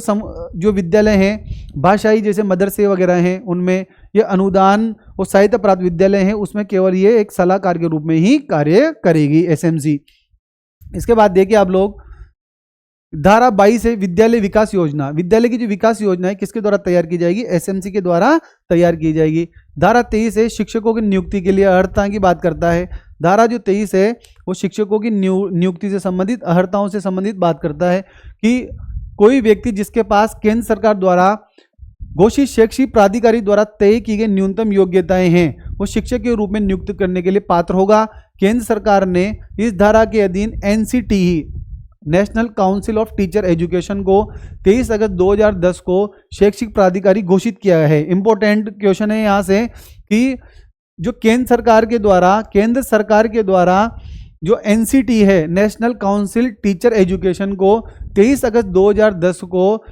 जो विद्यालय हैं, भाषाई जैसे मदरसे वगैरह हैं, उनमें ये अनुदान और सहायता प्राप्त विद्यालय हैं उसमें केवल ये एक सलाहकार के रूप में ही कार्य करेगी एसएमसी। इसके बाद देखिए आप लोग धारा 22 है विद्यालय विकास योजना। विद्यालय की जो विकास योजना है किसके द्वारा तैयार की जाएगी? एसएमसी के द्वारा तैयार की जाएगी। धारा 23 है शिक्षकों की नियुक्ति के लिए अर्हता की बात करता है। धारा जो 23 है वो शिक्षकों की नियुक्ति से संबंधित अर्हताओं से संबंधित बात करता है कि कोई व्यक्ति जिसके पास केंद्र सरकार द्वारा घोषित शैक्षिक प्राधिकारी द्वारा तय की गई न्यूनतम योग्यताएं हैं वो शिक्षक के रूप में नियुक्त करने के लिए पात्र होगा। केंद्र सरकार ने इस धारा के अधीन NCTE national council of teacher education को 23 अगस्त 2010 को शैक्षिक प्राधिकारी घोषित किया है। इंपॉर्टेंट क्वेश्चन है यहाँ से कि जो केंद्र सरकार के द्वारा जो एनसीटी है नेशनल काउंसिल टीचर एजुकेशन को 23 अगस्त 2010 को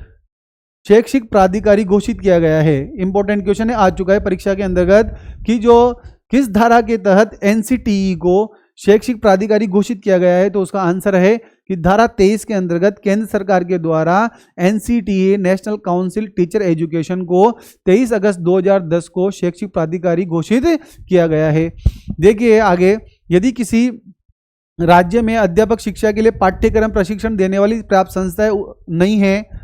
शैक्षिक प्राधिकारी घोषित किया गया है। इंपॉर्टेंट क्वेश्चन है, आ चुका है परीक्षा के अंतर्गत कि जो किस धारा के तहत एनसीटीई को शैक्षिक प्राधिकारी घोषित किया गया है, तो उसका आंसर है कि धारा 23 के अंतर्गत केंद्र सरकार के द्वारा NCTE national council teacher education को 23 अगस्त 2010 को शैक्षिक प्राधिकारी घोषित किया गया है। देखिए आगे, यदि किसी राज्य में अध्यापक शिक्षा के लिए पाठ्यक्रम प्रशिक्षण देने वाली पर्याप्त संस्थाएं नहीं है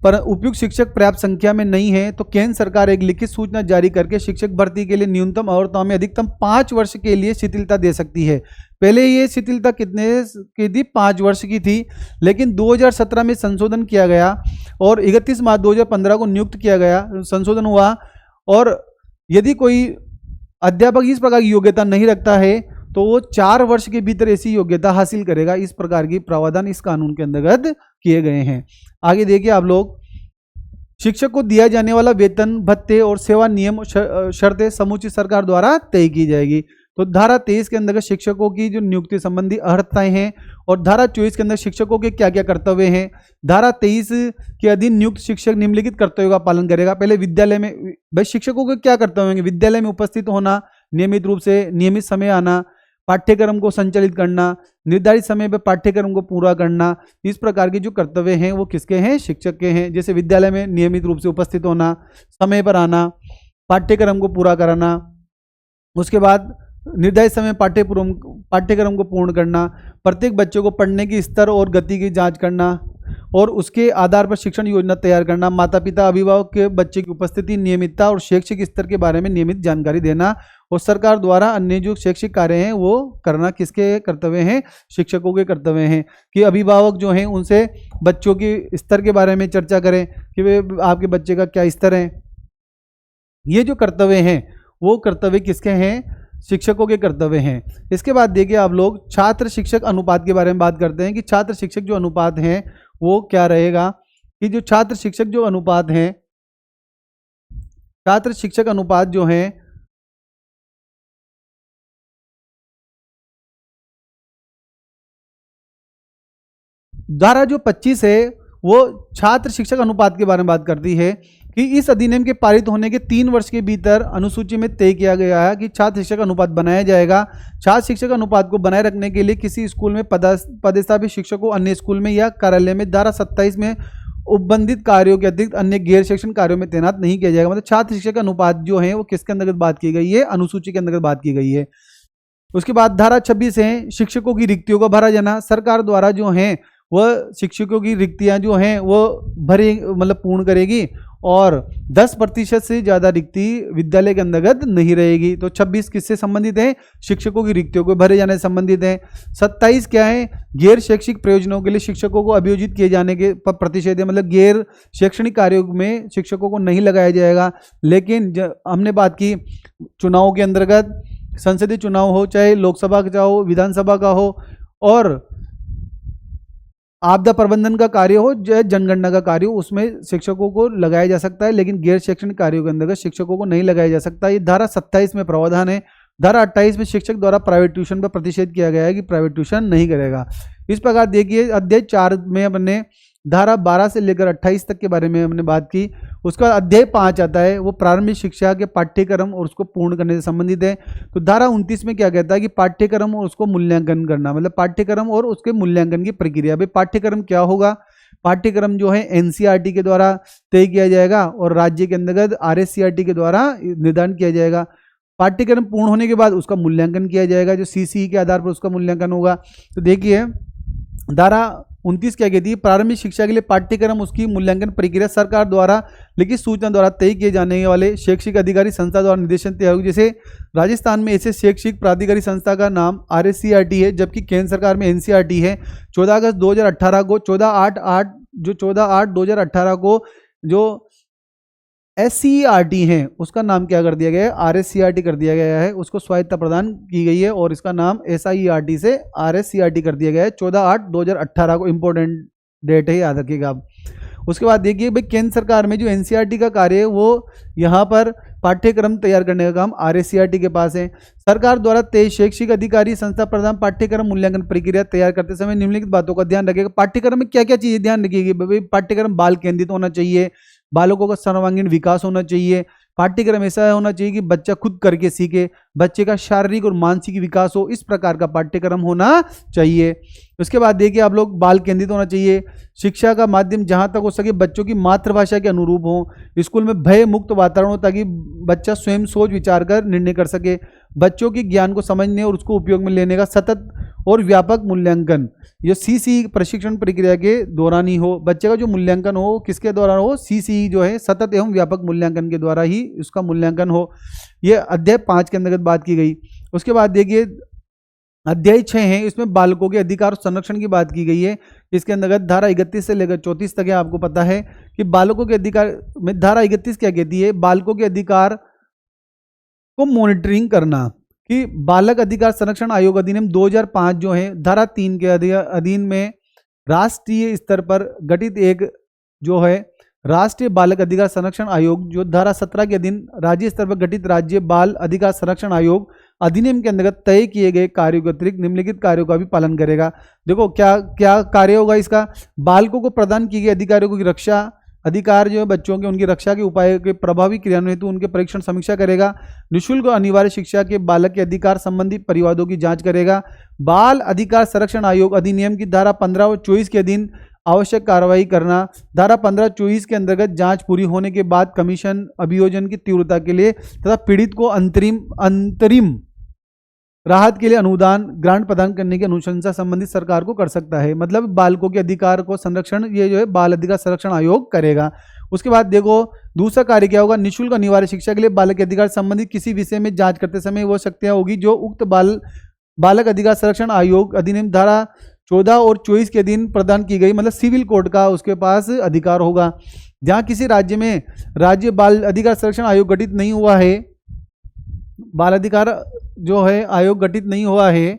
पर उपयुक्त शिक्षक पर्याप्त संख्या में नहीं है, तो केंद्र सरकार एक लिखित सूचना जारी करके शिक्षक भर्ती के लिए न्यूनतम अर्हताओं में अधिकतम 5 वर्ष के लिए शिथिलता दे सकती है। पहले ये शिथिलता कितने की थी? 5 वर्ष की थी, लेकिन 2017 में संशोधन किया गया और 31 मार्च 2015 को नियुक्त किया गया, संशोधन हुआ। और यदि कोई अध्यापक इस प्रकार की योग्यता नहीं रखता है तो वो 4 वर्ष के भीतर ऐसी योग्यता हासिल करेगा। इस प्रकार की प्रावधान इस कानून के अंतर्गत किए गए हैं। आगे देखिए आप लोग, शिक्षक को दिया जाने वाला वेतन, भत्ते और सेवा नियम शर्तें समुचित सरकार द्वारा तय की जाएगी। तो धारा 23 के अंतर्गत शिक्षकों की जो नियुक्ति संबंधी अर्हताएं हैं और धारा 24 के अंदर शिक्षकों के क्या क्या कर्तव्य हैं। धारा 23 के अधीन नियुक्त शिक्षक निम्नलिखित कर्तव्यों का पालन करेगा। पहले विद्यालय में भाई शिक्षकों के क्या कर्तव्य होंगे? विद्यालय में उपस्थित होना, नियमित रूप से नियमित समय आना, पाठ्यक्रम को संचालित करना, निर्धारित समय पर पाठ्यक्रम को पूरा करना। इस प्रकार के जो कर्तव्य हैं वो किसके हैं? शिक्षक के हैं। जैसे विद्यालय में नियमित रूप से उपस्थित होना, समय पर आना, पाठ्यक्रम को पूरा कराना, उसके बाद निर्धारित समय पाठ्यक्रम को पूर्ण करना, प्रत्येक बच्चे को पढ़ने की स्तर और गति की जांच करना और उसके आधार पर शिक्षण योजना तैयार करना, माता पिता अभिभावक के बच्चे की उपस्थिति, नियमितता और शैक्षिक स्तर के बारे में नियमित जानकारी देना और सरकार द्वारा अन्य जो शैक्षिक कार्य हैं वो करना किसके कर्तव्य हैं? शिक्षकों के कर्तव्य हैं। कि अभिभावक जो हैं उनसे बच्चों के स्तर के बारे में चर्चा करें कि वे आपके बच्चे का क्या स्तर है। ये जो कर्तव्य हैं वो कर्तव्य किसके हैं? शिक्षकों के कर्तव्य हैं। इसके बाद देखिए आप लोग, छात्र शिक्षक अनुपात के बारे में बात करते हैं कि छात्र शिक्षक जो अनुपात है वो क्या रहेगा? कि जो छात्र शिक्षक जो अनुपात हैं, छात्र शिक्षक अनुपात जो है धारा जो 25 है वो छात्र शिक्षक अनुपात के बारे में बात करती है कि इस अधिनियम के पारित होने के 3 वर्ष के भीतर अनुसूची में तय किया गया है कि छात्र शिक्षक अनुपात बनाया जाएगा। छात्र शिक्षक अनुपात को बनाए रखने के लिए किसी स्कूल में पदस्थापित शिक्षक को अन्य स्कूल में या कार्यालय में धारा 27 में उपबंधित कार्यों के अतिरिक्त अन्य गैर शिक्षण कार्यों में तैनात नहीं किया जाएगा। मतलब छात्र शिक्षक अनुपात जो है वो किसके अंतर्गत बात की गई है? अनुसूची के अंतर्गत बात की गई है। उसके बाद धारा 26 है शिक्षकों की रिक्तियों को भरा जाना। सरकार द्वारा जो है वह शिक्षकों की रिक्तियां जो हैं वो पूर्ण करेगी और 10% से ज़्यादा रिक्ति विद्यालय के अंतर्गत नहीं रहेगी। तो 26 किससे संबंधित है? शिक्षकों की रिक्तियों को भरे जाने से संबंधित है। 27 क्या है? गैर शैक्षिक प्रयोजनों के लिए शिक्षकों को अभियोजित किए जाने के प्रतिषेध है। मतलब गैर शैक्षणिक कार्यों में शिक्षकों को नहीं लगाया जाएगा। लेकिन हमने बात की चुनाव के अंतर्गत, संसदीय चुनाव हो, चाहे लोकसभा का हो, विधानसभा का हो, और आपदा प्रबंधन का कार्य हो, चाहे जनगणना का कार्य हो, उसमें शिक्षकों को लगाया जा सकता है। लेकिन गैर शैक्षणिक कार्यों के अंतर्गत शिक्षकों को नहीं लगाया जा सकता। ये धारा 27 में प्रावधान है। धारा 28 में शिक्षक द्वारा प्राइवेट ट्यूशन पर प्रतिषेध किया गया है कि प्राइवेट ट्यूशन नहीं करेगा। इस प्रकार देखिए अध्याय 4 में हमने धारा 12 से लेकर 28 तक के बारे में हमने बात की। उसका अध्याय 5 आता है, वो प्रारंभिक शिक्षा के पाठ्यक्रम और उसको पूर्ण करने से संबंधित है। तो धारा 29 में क्या कहता है कि पाठ्यक्रम और उसको मूल्यांकन करना, मतलब पाठ्यक्रम और उसके मूल्यांकन की प्रक्रिया। भाई पाठ्यक्रम क्या होगा? पाठ्यक्रम जो है एनसीईआरटी के द्वारा तय किया जाएगा और राज्य के अंतर्गत आरएससीईआरटी के द्वारा निर्धारण किया जाएगा। पाठ्यक्रम पूर्ण होने के बाद उसका मूल्यांकन किया जाएगा, जो सीसीई के आधार पर उसका मूल्यांकन होगा। तो देखिए धारा 29 क्या कहती है, प्रारंभिक शिक्षा के लिए पाठ्यक्रम उसकी मूल्यांकन प्रक्रिया सरकार द्वारा लिखित सूचना द्वारा तय किए जाने वाले शैक्षिक अधिकारी संस्था द्वारा निर्देशन तय होगी। जैसे राजस्थान में ऐसे शैक्षिक प्राधिकारी संस्था का नाम RSCRT है, जबकि केंद्र सरकार में NCRT है। 14 अगस्त 2018 को 14/8/2018 को जो SCERT है उसका नाम क्या कर दिया गया है, RSCRT कर दिया गया है, उसको स्वायत्ता प्रदान की गई है और इसका नाम SIERT से RSCRT कर दिया गया है 14/8/2018 को। इंपॉर्टेंट डेट है, याद रखिएगा आप। उसके बाद देखिए भाई, केंद्र सरकार में जो NCERT का कार्य है वो यहाँ पर पाठ्यक्रम तैयार करने का काम RSCRT के पास है। सरकार द्वारा तय शैक्षिक अधिकारी संस्था प्रदान पाठ्यक्रम मूल्यांकन प्रक्रिया तैयार करते समय निम्नलिखित बातों का ध्यान रखिएगा। पाठ्यक्रम में क्या क्या चीजें ध्यान रखिएगी भाई, पाठ्यक्रम बाल केंद्रित होना चाहिए, बालकों का सर्वांगीण विकास होना चाहिए, पाठ्यक्रम ऐसा होना चाहिए कि बच्चा खुद करके सीखे, बच्चे का शारीरिक और मानसिक विकास हो, इस प्रकार का पाठ्यक्रम होना चाहिए। उसके बाद देखिए आप लोग, बाल केंद्रित होना चाहिए, शिक्षा का माध्यम जहां तक हो सके बच्चों की मातृभाषा के अनुरूप हो, स्कूल में भय मुक्त वातावरण हो ताकि बच्चा स्वयं सोच विचार कर निर्णय कर सके, बच्चों के ज्ञान को समझने और उसको उपयोग में लेने का सतत और व्यापक मूल्यांकन ये CCE प्रशिक्षण प्रक्रिया के दौरान ही हो। बच्चे का जो मूल्यांकन हो किसके द्वारा हो, CCE जो है सतत एवं व्यापक मूल्यांकन के द्वारा ही उसका मूल्यांकन हो। ये अध्याय 5 के अंतर्गत बात की गई। उसके बाद देखिए अध्याय 6 है, इसमें बालकों के अधिकार और संरक्षण की बात की गई है। इसके अंतर्गत धारा 31 से लेकर 34 तक है। आपको पता है कि बालकों के अधिकार में धारा 31 क्या कहती है, बालकों के अधिकार को मॉनिटरिंग करना, कि बालक अधिकार संरक्षण आयोग अधिनियम 2005 जो है धारा 3 के अधीन में राष्ट्रीय स्तर पर गठित एक जो है राष्ट्रीय बालक अधिकार संरक्षण आयोग, जो धारा 17 के अधीन राज्य स्तर पर गठित राज्य बाल अधिकार संरक्षण आयोग अधिनियम के अंतर्गत तय किए गए कार्यों के अतिरिक्त निम्नलिखित कार्यों का भी पालन करेगा। देखो क्या क्या कार्य होगा इसका, बालकों को प्रदान की गई अधिकारों की रक्षा, अधिकार जो है बच्चों के उनकी रक्षा के उपायों के प्रभावी क्रियान्वयन हेतु उनके परीक्षण समीक्षा करेगा, निःशुल्क और अनिवार्य शिक्षा के बालक के अधिकार संबंधी परिवादों की जांच करेगा, बाल अधिकार संरक्षण आयोग अधिनियम की धारा 15 और 24 के अधीन आवश्यक कार्रवाई करना, धारा 15-24 के अंतर्गत जांच पूरी होने के बाद कमीशन अभियोजन की तीव्रता के लिए तथा पीड़ित को अंतरिम राहत के लिए अनुदान ग्रांट प्रदान करने की अनुशंसा संबंधित सरकार को कर सकता है। मतलब बालकों के अधिकार को संरक्षण ये जो है बाल अधिकार संरक्षण आयोग करेगा। उसके बाद देखो दूसरा कार्य क्या होगा, निःशुल्क अनिवार्य शिक्षा के लिए बालक के अधिकार संबंधित किसी विषय में जांच करते समय वो शक्तियां होगी जो उक्त बालक अधिकार संरक्षण आयोग अधिनियम धारा 14 और 24 के अधीन प्रदान की गई, मतलब सिविल कोड का उसके पास अधिकार होगा। जहां किसी राज्य में राज्य बाल अधिकार संरक्षण आयोग गठित नहीं हुआ है, बाल अधिकार जो है आयोग गठित नहीं हुआ है,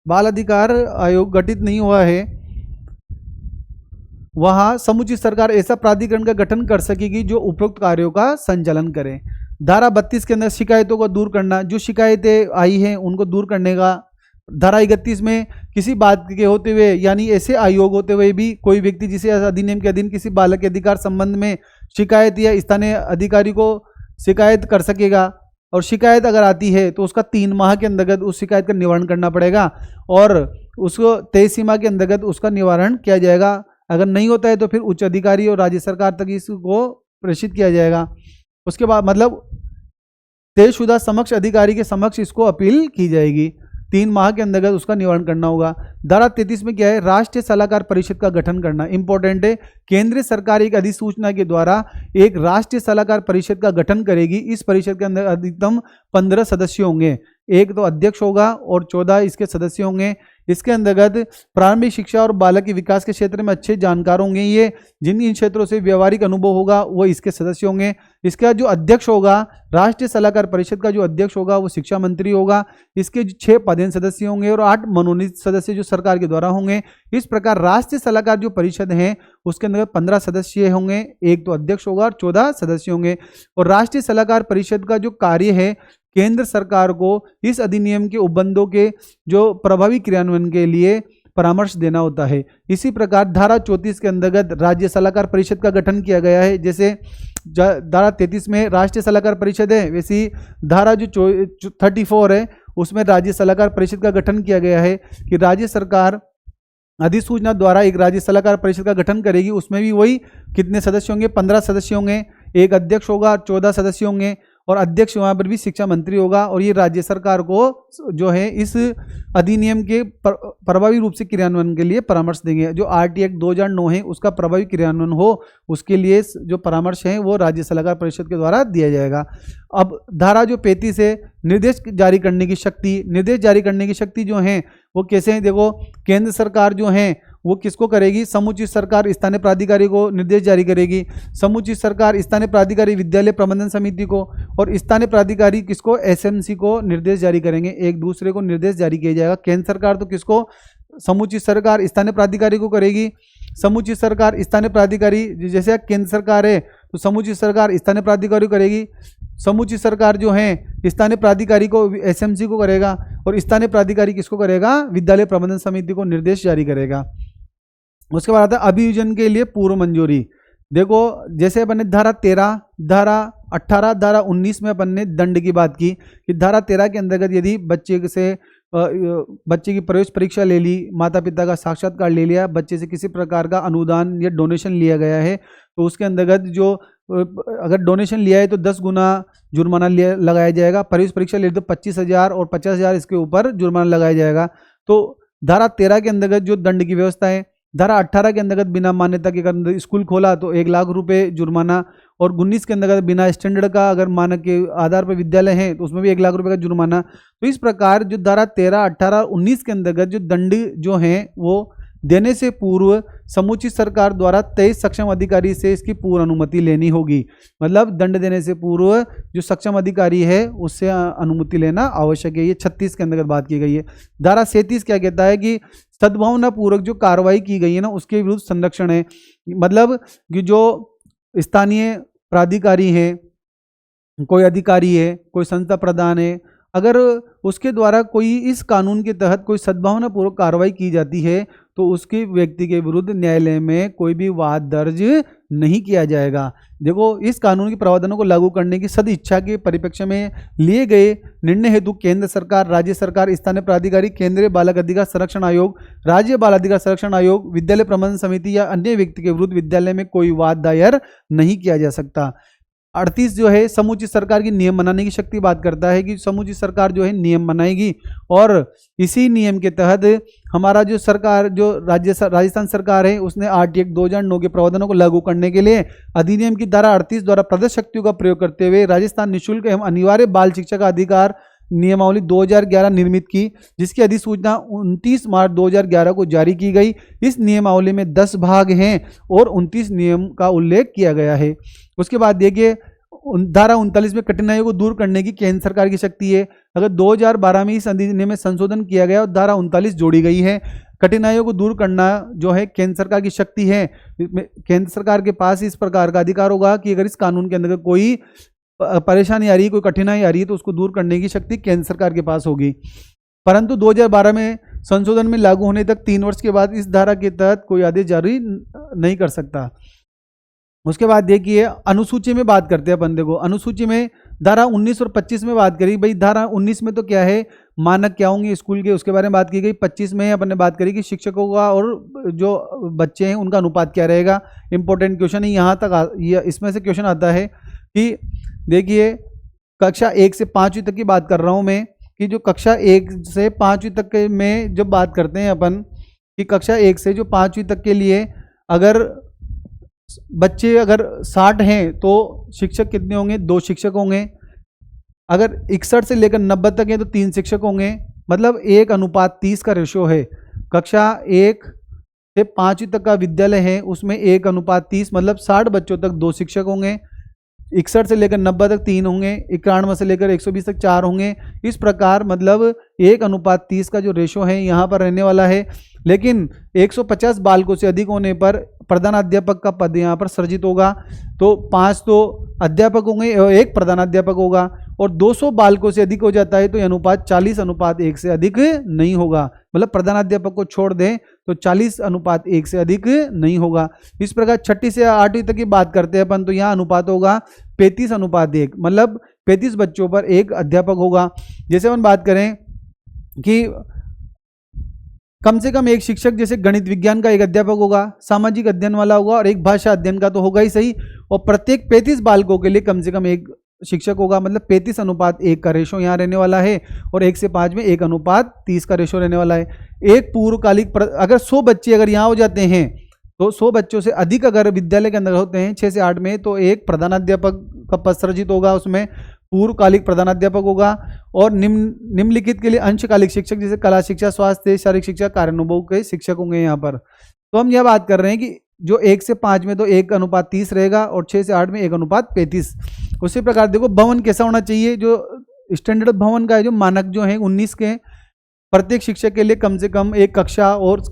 बाल अधिकार आयोग गठित नहीं हुआ है, वहां समुचित सरकार ऐसा प्राधिकरण का गठन कर सकेगी जो उपरोक्त कार्यों का संचालन करे। धारा 32 के अंदर शिकायतों को दूर करना, जो शिकायतें आई हैं उनको दूर करने का। धारा 31 में किसी बात के होते हुए यानी ऐसे आयोग होते हुए भी कोई व्यक्ति जिसे अधिनियम के अधीन किसी बालक के अधिकार संबंध में शिकायत या स्थानीय अधिकारी को शिकायत कर सकेगा, और शिकायत अगर आती है तो उसका 3 माह के अंतर्गत उस शिकायत का निवारण करना पड़ेगा और उसको तय सीमा के अंतर्गत उसका निवारण किया जाएगा। अगर नहीं होता है तो फिर उच्च अधिकारी और राज्य सरकार तक इसको प्रेषित किया जाएगा। उसके बाद मतलब तयशुदा समक्ष अधिकारी के समक्ष इसको अपील की जाएगी, 3 माह के अंतर्गत उसका निवारण करना होगा। धारा 33 में क्या है, राष्ट्रीय सलाहकार परिषद का गठन करना इंपॉर्टेंट है। केंद्र सरकार एक अधिसूचना के द्वारा एक राष्ट्रीय सलाहकार परिषद का गठन करेगी। इस परिषद के अंदर अधिकतम 15 सदस्य होंगे, एक तो अध्यक्ष होगा और 14 इसके सदस्य होंगे। इसके अंतर्गत प्रारंभिक शिक्षा और बालक के विकास के क्षेत्र में अच्छे जानकार होंगे, ये जिन इन क्षेत्रों से व्यवहारिक अनुभव होगा वो इसके सदस्य होंगे। इसका जो अध्यक्ष होगा, राष्ट्रीय सलाहकार परिषद का जो अध्यक्ष होगा वो शिक्षा मंत्री होगा। इसके 6 पदेन सदस्य होंगे और 8 मनोनीत सदस्य जो सरकार के द्वारा होंगे। इस प्रकार राष्ट्रीय सलाहकार जो परिषद है उसके अंदर 15 सदस्य होंगे, एक तो अध्यक्ष होगा और 14 सदस्य होंगे। और राष्ट्रीय सलाहकार परिषद का जो कार्य है केंद्र सरकार को इस अधिनियम के उपबंधों के जो प्रभावी क्रियान्वयन के लिए परामर्श देना होता है। इसी प्रकार धारा 34 के अंतर्गत राज्य सलाहकार परिषद का गठन किया गया है। जैसे धारा 33 में राष्ट्रीय सलाहकार परिषद है, वैसी धारा जो 34 है उसमें राज्य सलाहकार परिषद का गठन किया गया है कि राज्य सरकार अधिसूचना द्वारा एक राज्य सलाहकार परिषद का गठन करेगी। उसमें भी वही कितने सदस्य होंगे, 15 सदस्य होंगे, एक अध्यक्ष होगा, 14 सदस्य होंगे और अध्यक्ष वहाँ पर भी शिक्षा मंत्री होगा। और ये राज्य सरकार को जो है इस अधिनियम के प्रभावी रूप से क्रियान्वयन के लिए परामर्श देंगे। जो RT एक्ट 2009 है उसका प्रभावी क्रियान्वयन हो उसके लिए जो परामर्श है वो राज्य सलाहकार परिषद के द्वारा दिया जाएगा। अब धारा जो 35 है, निर्देश जारी करने की शक्ति, निर्देश जारी करने की शक्ति जो है वो कैसे है, देखो केंद्र सरकार जो है वो किसको करेगी, समुचित सरकार स्थानीय प्राधिकारी को निर्देश जारी करेगी। समुचित सरकार स्थानीय प्राधिकारी विद्यालय प्रबंधन समिति को, और स्थानीय प्राधिकारी किसको, SMC को निर्देश जारी करेंगे। एक दूसरे को निर्देश जारी किया जाएगा। केंद्र सरकार तो किसको, समुचित सरकार स्थानीय प्राधिकारी को करेगी। समुचित सरकार स्थानीय प्राधिकारी, जैसे केंद्र सरकार है तो समुचित सरकार स्थानीय प्राधिकारी को करेगी। समुचित सरकार जो है स्थानीय प्राधिकारी को SMC को करेगा, और स्थानीय प्राधिकारी किसको करेगा, विद्यालय प्रबंधन समिति को निर्देश जारी करेगा। उसके बाद आता है अभियोजन के लिए पूर्व मंजूरी। देखो जैसे अपन ने धारा 13, धारा 18, धारा 19 में अपन ने दंड की बात की कि धारा 13 के अंतर्गत यदि बच्चे की प्रवेश परीक्षा ले ली, माता पिता का साक्षात्कार ले लिया, बच्चे से किसी प्रकार का अनुदान या डोनेशन लिया गया है तो उसके अंतर्गत जो अगर डोनेशन लिया है तो 10 गुना जुर्माना लगाया जाएगा। प्रवेश परीक्षा ले ली तो 25,000 और 50,000 इसके ऊपर जुर्माना लगाया जाएगा। तो धारा 13 के अंतर्गत जो दंड की व्यवस्था है, धारा 18 के अंतर्गत बिना मान्यता के अगर स्कूल खोला तो 1 लाख रुपए जुर्माना, और 19 के अंतर्गत बिना स्टैंडर्ड का अगर मानक के आधार पर विद्यालय है तो उसमें भी 1 लाख रुपए का जुर्माना। तो इस प्रकार जो धारा 13, 18, 19 के अंतर्गत जो दंड जो है वो देने से पूर्व समुचित सरकार द्वारा 23 सक्षम अधिकारी से इसकी पूर्व अनुमति लेनी होगी। मतलब दंड देने से पूर्व जो सक्षम अधिकारी है उससे अनुमति लेना आवश्यक है। ये 36 के अंतर्गत बात की गई है। धारा 37 क्या कहता है कि सद्भावना पूर्वक जो कार्रवाई की गई है ना उसके विरुद्ध संरक्षण है। मतलब कि जो स्थानीय प्राधिकारी है, कोई अधिकारी है, कोई संस्था प्रधान है, अगर उसके द्वारा कोई इस कानून के तहत कोई सद्भावना पूर्वक कार्रवाई की जाती है तो उसके व्यक्ति के विरुद्ध न्यायालय में कोई भी वाद दर्ज नहीं किया जाएगा। देखो इस कानून के प्रावधानों को लागू करने की सद इच्छा के परिप्रेक्ष्य में लिए गए निर्णय हेतु केंद्र सरकार, राज्य सरकार, स्थानीय प्राधिकारी, केंद्रीय बालक अधिकार संरक्षण आयोग, राज्य बाल अधिकार संरक्षण आयोग, विद्यालय प्रबंधन समिति या अन्य व्यक्ति के विरुद्ध विद्यालय में कोई वाद दायर नहीं किया जा सकता। 38 जो है समुचित सरकार की नियम बनाने की शक्ति बात करता है कि समुचित सरकार जो है नियम बनाएगी, और इसी नियम के तहत हमारा जो सरकार, जो राजस्थान सरकार है उसने RT एक्ट 2009 के प्रावधानों को लागू करने के लिए अधिनियम की धारा 38 द्वारा प्रदत्त शक्तियों का प्रयोग करते हुए राजस्थान निःशुल्क एवं अनिवार्य बाल शिक्षा का अधिकार नियमावली 2011 निर्मित की, जिसकी अधिसूचना 29 मार्च 2011 को जारी की गई। इस नियमावली में 10 भाग हैं और 29 नियम का उल्लेख किया गया है। उसके बाद देखिए धारा 39 में कठिनाइयों को दूर करने की केंद्र सरकार की शक्ति है। अगर 2012 में इस अधिनियम में संशोधन किया गया और धारा 39 जोड़ी गई है। कठिनाइयों को दूर करना जो है केंद्र सरकार की शक्ति है। केंद्र सरकार के पास इस प्रकार का अधिकार होगा कि अगर इस कानून के अंदर कोई परेशानी आ रही है, कोई कठिनाई आ रही है तो उसको दूर करने की शक्ति केंद्र सरकार के पास होगी। परंतु 2012 में संशोधन में लागू होने तक 3 वर्ष के बाद इस धारा के तहत कोई आदेश जारी नहीं कर सकता। उसके बाद देखिए अनुसूची में बात करते हैं अपन। देखो अनुसूची में धारा 19 और 25 में बात करी। भाई धारा 19 में तो क्या है, मानक क्या होंगे स्कूल के, उसके बारे में बात की गई। 25 में अपन ने बात करी कि शिक्षकों का और जो बच्चे हैं उनका अनुपात क्या रहेगा। इंपॉर्टेंट क्वेश्चन है यहाँ तक, इसमें से क्वेश्चन आता है कि देखिए कक्षा 1 से 5वीं तक की बात कर रहा हूँ मैं, कि जो कक्षा 1 से 5वीं तक में जब बात करते हैं अपन कि कक्षा 1 से जो 5वीं तक के लिए अगर बच्चे अगर 60 हैं तो शिक्षक कितने होंगे, 2 शिक्षक होंगे। अगर 61 से लेकर 90 तक है तो 3 शिक्षक होंगे। मतलब 1:30 का रेशो है। कक्षा 1 से 5वीं तक का विद्यालय है उसमें 1:30, मतलब 60 बच्चों तक 2 शिक्षक होंगे। 61 से लेकर 90 तक 3 होंगे। 91 से लेकर 120 तक 4 होंगे। इस प्रकार मतलब 1:30 का जो रेशो है यहाँ पर रहने वाला है। लेकिन 150 बालकों से अधिक होने पर प्रधानाध्यापक का पद यहाँ पर सृजित होगा। तो 5 तो अध्यापक होंगे और 1 प्रधानाध्यापक होगा। और 200 बालकों से अधिक हो जाता है तो यह अनुपात 40:1 से अधिक नहीं होगा। मतलब प्रधानाध्यापक को छोड़ दें तो 40:1 से अधिक नहीं होगा। इस प्रकार 6ठी से 8वीं तक की बात करते हैं अपन तो यहाँ अनुपात होगा 35:1, मतलब 35 बच्चों पर 1 अध्यापक होगा। जैसे अपन बात करें कि कम से कम 1 शिक्षक, जैसे गणित विज्ञान का 1 अध्यापक होगा, सामाजिक अध्ययन वाला होगा और 1 भाषा अध्ययन का तो होगा ही सही। और प्रत्येक 35 बालकों के लिए कम से कम 1 शिक्षक होगा, मतलब 35:1 का रेशो यहाँ रहने वाला है और 1 से 5 में 1:30 का रेशो रहने वाला है। एक पूर्वकालिक अगर 100 बच्चे अगर यहाँ हो जाते हैं तो 100 बच्चों से अधिक अगर विद्यालय के अंदर होते हैं 6 से 8 में, तो एक प्रधानाध्यापक का पद सृजित होगा, उसमें पूर्वकालिक प्रधानाध्यापक होगा और निम्नलिखित के लिए अंशकालिक शिक्षक जैसे कला शिक्षा, स्वास्थ्य, शारीरिक शिक्षा, कार्यानुभव के शिक्षक होंगे यहाँ पर। तो हम यह बात कर रहे हैं कि जो 1 से 5 में तो 1:30 रहेगा और 6 से 8 में 1:35। उसी प्रकार देखो भवन कैसा होना चाहिए, जो स्टैंडर्ड भवन का है, जो मानक जो है 19 के, प्रत्येक शिक्षक के लिए कम से कम एक कक्षा और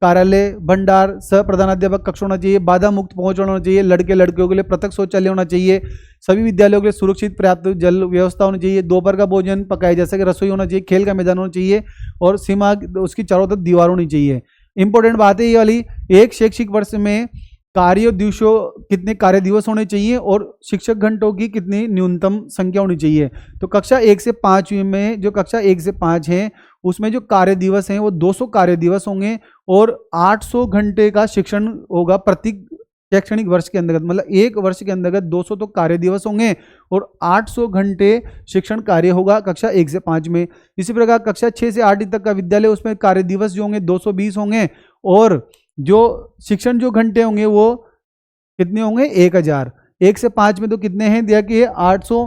कार्यालय, भंडार, सह प्रधानाध्यापक कक्ष होना चाहिए, बाधा मुक्त पहुंच होना चाहिए, लड़के लड़कियों के लिए पृथक शौचालय होना चाहिए, सभी विद्यालयों के लिए सुरक्षित पर्याप्त जल व्यवस्था होनी चाहिए, दोपहर का भोजन पकाए जैसे कि रसोई होना चाहिए, खेल का मैदान होना चाहिए और सीमा उसकी चारों तरफ दीवार होनी चाहिए। इंपॉर्टेंट बात है ये वाली, एक शैक्षिक वर्ष में कार्य दिवसों कितने कार्य दिवस होने चाहिए और शिक्षक घंटों की कितनी न्यूनतम संख्या होनी चाहिए। तो कक्षा 1 से 5 में, जो कक्षा 1 से 5 है उसमें जो कार्य दिवस हैं वो 200 कार्य दिवस होंगे और 800 घंटे का शिक्षण होगा प्रति शैक्षणिक वर्ष के अंतर्गत, मतलब एक वर्ष के अंतर्गत 200 तो कार्य दिवस होंगे और 800 घंटे शिक्षण कार्य होगा कक्षा 1 से 5 में। इसी प्रकार कक्षा 6 से 8 तक का विद्यालय, उसमें कार्य दिवस जो होंगे 220 होंगे और जो शिक्षण जो घंटे होंगे वो कितने होंगे 1000। 1 से 5 में तो कितने हैं दिया कि 800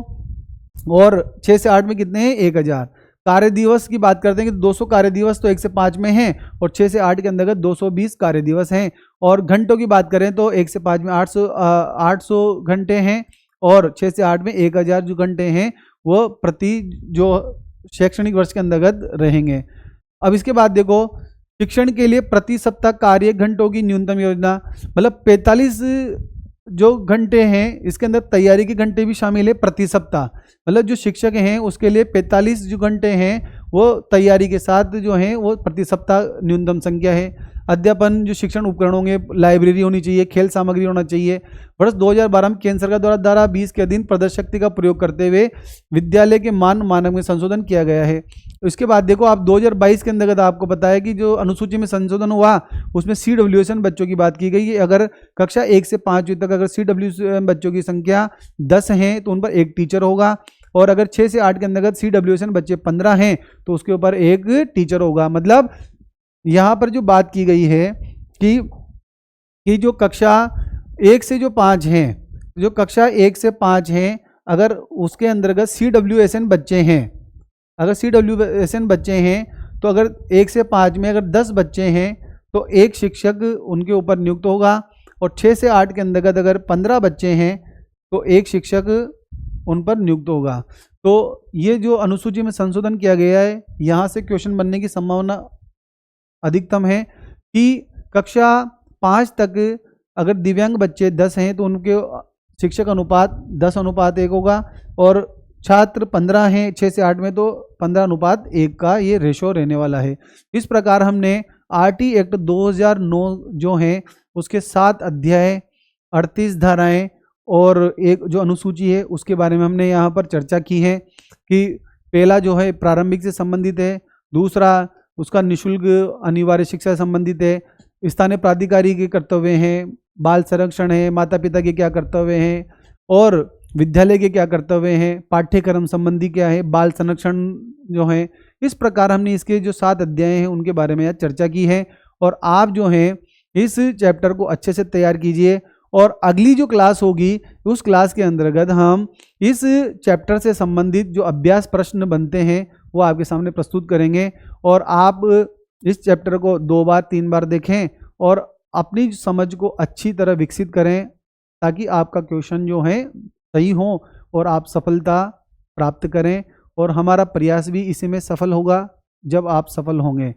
और 6 से 8 में कितने हैं 1000। कार्य दिवस की बात करते हैं कि 200 कार्य दिवस तो 1 से 5 में हैं और 6 से 8 के अंतर्गत 220 कार्य दिवस हैं। और घंटों की बात करें तो 1 से 5 में 800 घंटे हैं और 6 से 8 में 1000 जो घंटे हैं वो प्रति जो शैक्षणिक वर्ष के अंतर्गत रहेंगे। अब इसके बाद देखो शिक्षण के लिए प्रति सप्ताह कार्य घंटों की न्यूनतम योजना, मतलब 45 जो घंटे हैं इसके अंदर तैयारी के घंटे भी शामिल है प्रति सप्ताह, मतलब जो शिक्षक हैं उसके लिए 45 जो घंटे हैं वो तैयारी के साथ जो हैं वो प्रति सप्ताह न्यूनतम संख्या है। अध्यापन जो शिक्षण उपकरण होंगे, लाइब्रेरी होनी चाहिए, खेल सामग्री होना चाहिए। वर्ष 2012 में केंद्र सरकार द्वारा धारा 20 के अधीन प्रदर्शन शक्ति का प्रयोग करते हुए विद्यालय के मानक में संशोधन किया गया है। इसके बाद देखो आप 2022 के अंतर्गत आपको पता है कि जो अनुसूची में संशोधन हुआ उसमें CWSN बच्चों की बात की गई है। अगर कक्षा 1 से 5 तक अगर CWSN बच्चों की संख्या 10 हैं तो उन पर एक टीचर होगा और अगर 6 से 8 के अंतर्गत CWSN बच्चे 15 हैं तो उसके ऊपर एक टीचर होगा। मतलब यहाँ पर जो बात की गई है कि जो कक्षा 1 से जो 5 हैं, जो कक्षा 1 से 5 हैं अगर उसके अंतर्गत CWSN बच्चे हैं, अगर CWSN बच्चे हैं तो अगर 1 से 5 में अगर 10 बच्चे हैं तो एक शिक्षक उनके ऊपर नियुक्त होगा और 6 से 8 के अंतर्गत अगर 15 बच्चे हैं तो एक शिक्षक उन पर नियुक्त होगा। तो ये जो अनुसूची में संशोधन किया गया है यहाँ से क्वेश्चन बनने की संभावना अधिकतम है कि कक्षा 5 तक अगर दिव्यांग बच्चे 10 हैं तो उनके शिक्षक अनुपात 10:1 होगा और छात्र 15 हैं 6 से 8 में तो 15:1 का ये रेशो रहने वाला है। इस प्रकार हमने RT एक्ट 2009 जो है उसके 7 अध्याय 38 धाराएं और एक जो अनुसूची है उसके बारे में हमने यहाँ पर चर्चा की है कि पहला जो है प्रारंभिक से संबंधित है, दूसरा उसका निःशुल्क अनिवार्य शिक्षा से संबंधित है, स्थानीय प्राधिकारी के कर्तव्य हैं, बाल संरक्षण है, माता पिता के क्या कर्तव्य हैं और विद्यालय के क्या कर्तव्य हैं, पाठ्यक्रम संबंधी क्या है, बाल संरक्षण जो है। इस प्रकार हमने इसके जो 7 अध्याय हैं उनके बारे में चर्चा की है और आप जो हैं इस चैप्टर को अच्छे से तैयार कीजिए और अगली जो क्लास होगी उस क्लास के अंतर्गत हम इस चैप्टर से संबंधित जो अभ्यास प्रश्न बनते हैं वो आपके सामने प्रस्तुत करेंगे और आप इस चैप्टर को 2 बार 3 बार देखें और अपनी समझ को अच्छी तरह विकसित करें ताकि आपका क्वेश्चन जो है सही हो और आप सफलता प्राप्त करें और हमारा प्रयास भी इसी में सफल होगा जब आप सफल होंगे।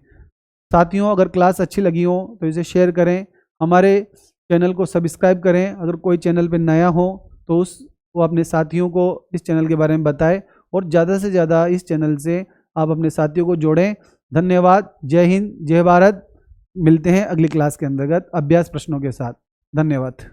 साथियों अगर क्लास अच्छी लगी हो तो इसे शेयर करें, हमारे चैनल को सब्सक्राइब करें, अगर कोई चैनल पे नया हो तो वो अपने साथियों को इस चैनल के बारे में बताए और ज़्यादा से ज़्यादा इस चैनल से आप अपने साथियों को जोड़ें। धन्यवाद। जय हिंद, जय भारत। मिलते हैं अगली क्लास के अंतर्गत अभ्यास प्रश्नों के साथ। धन्यवाद।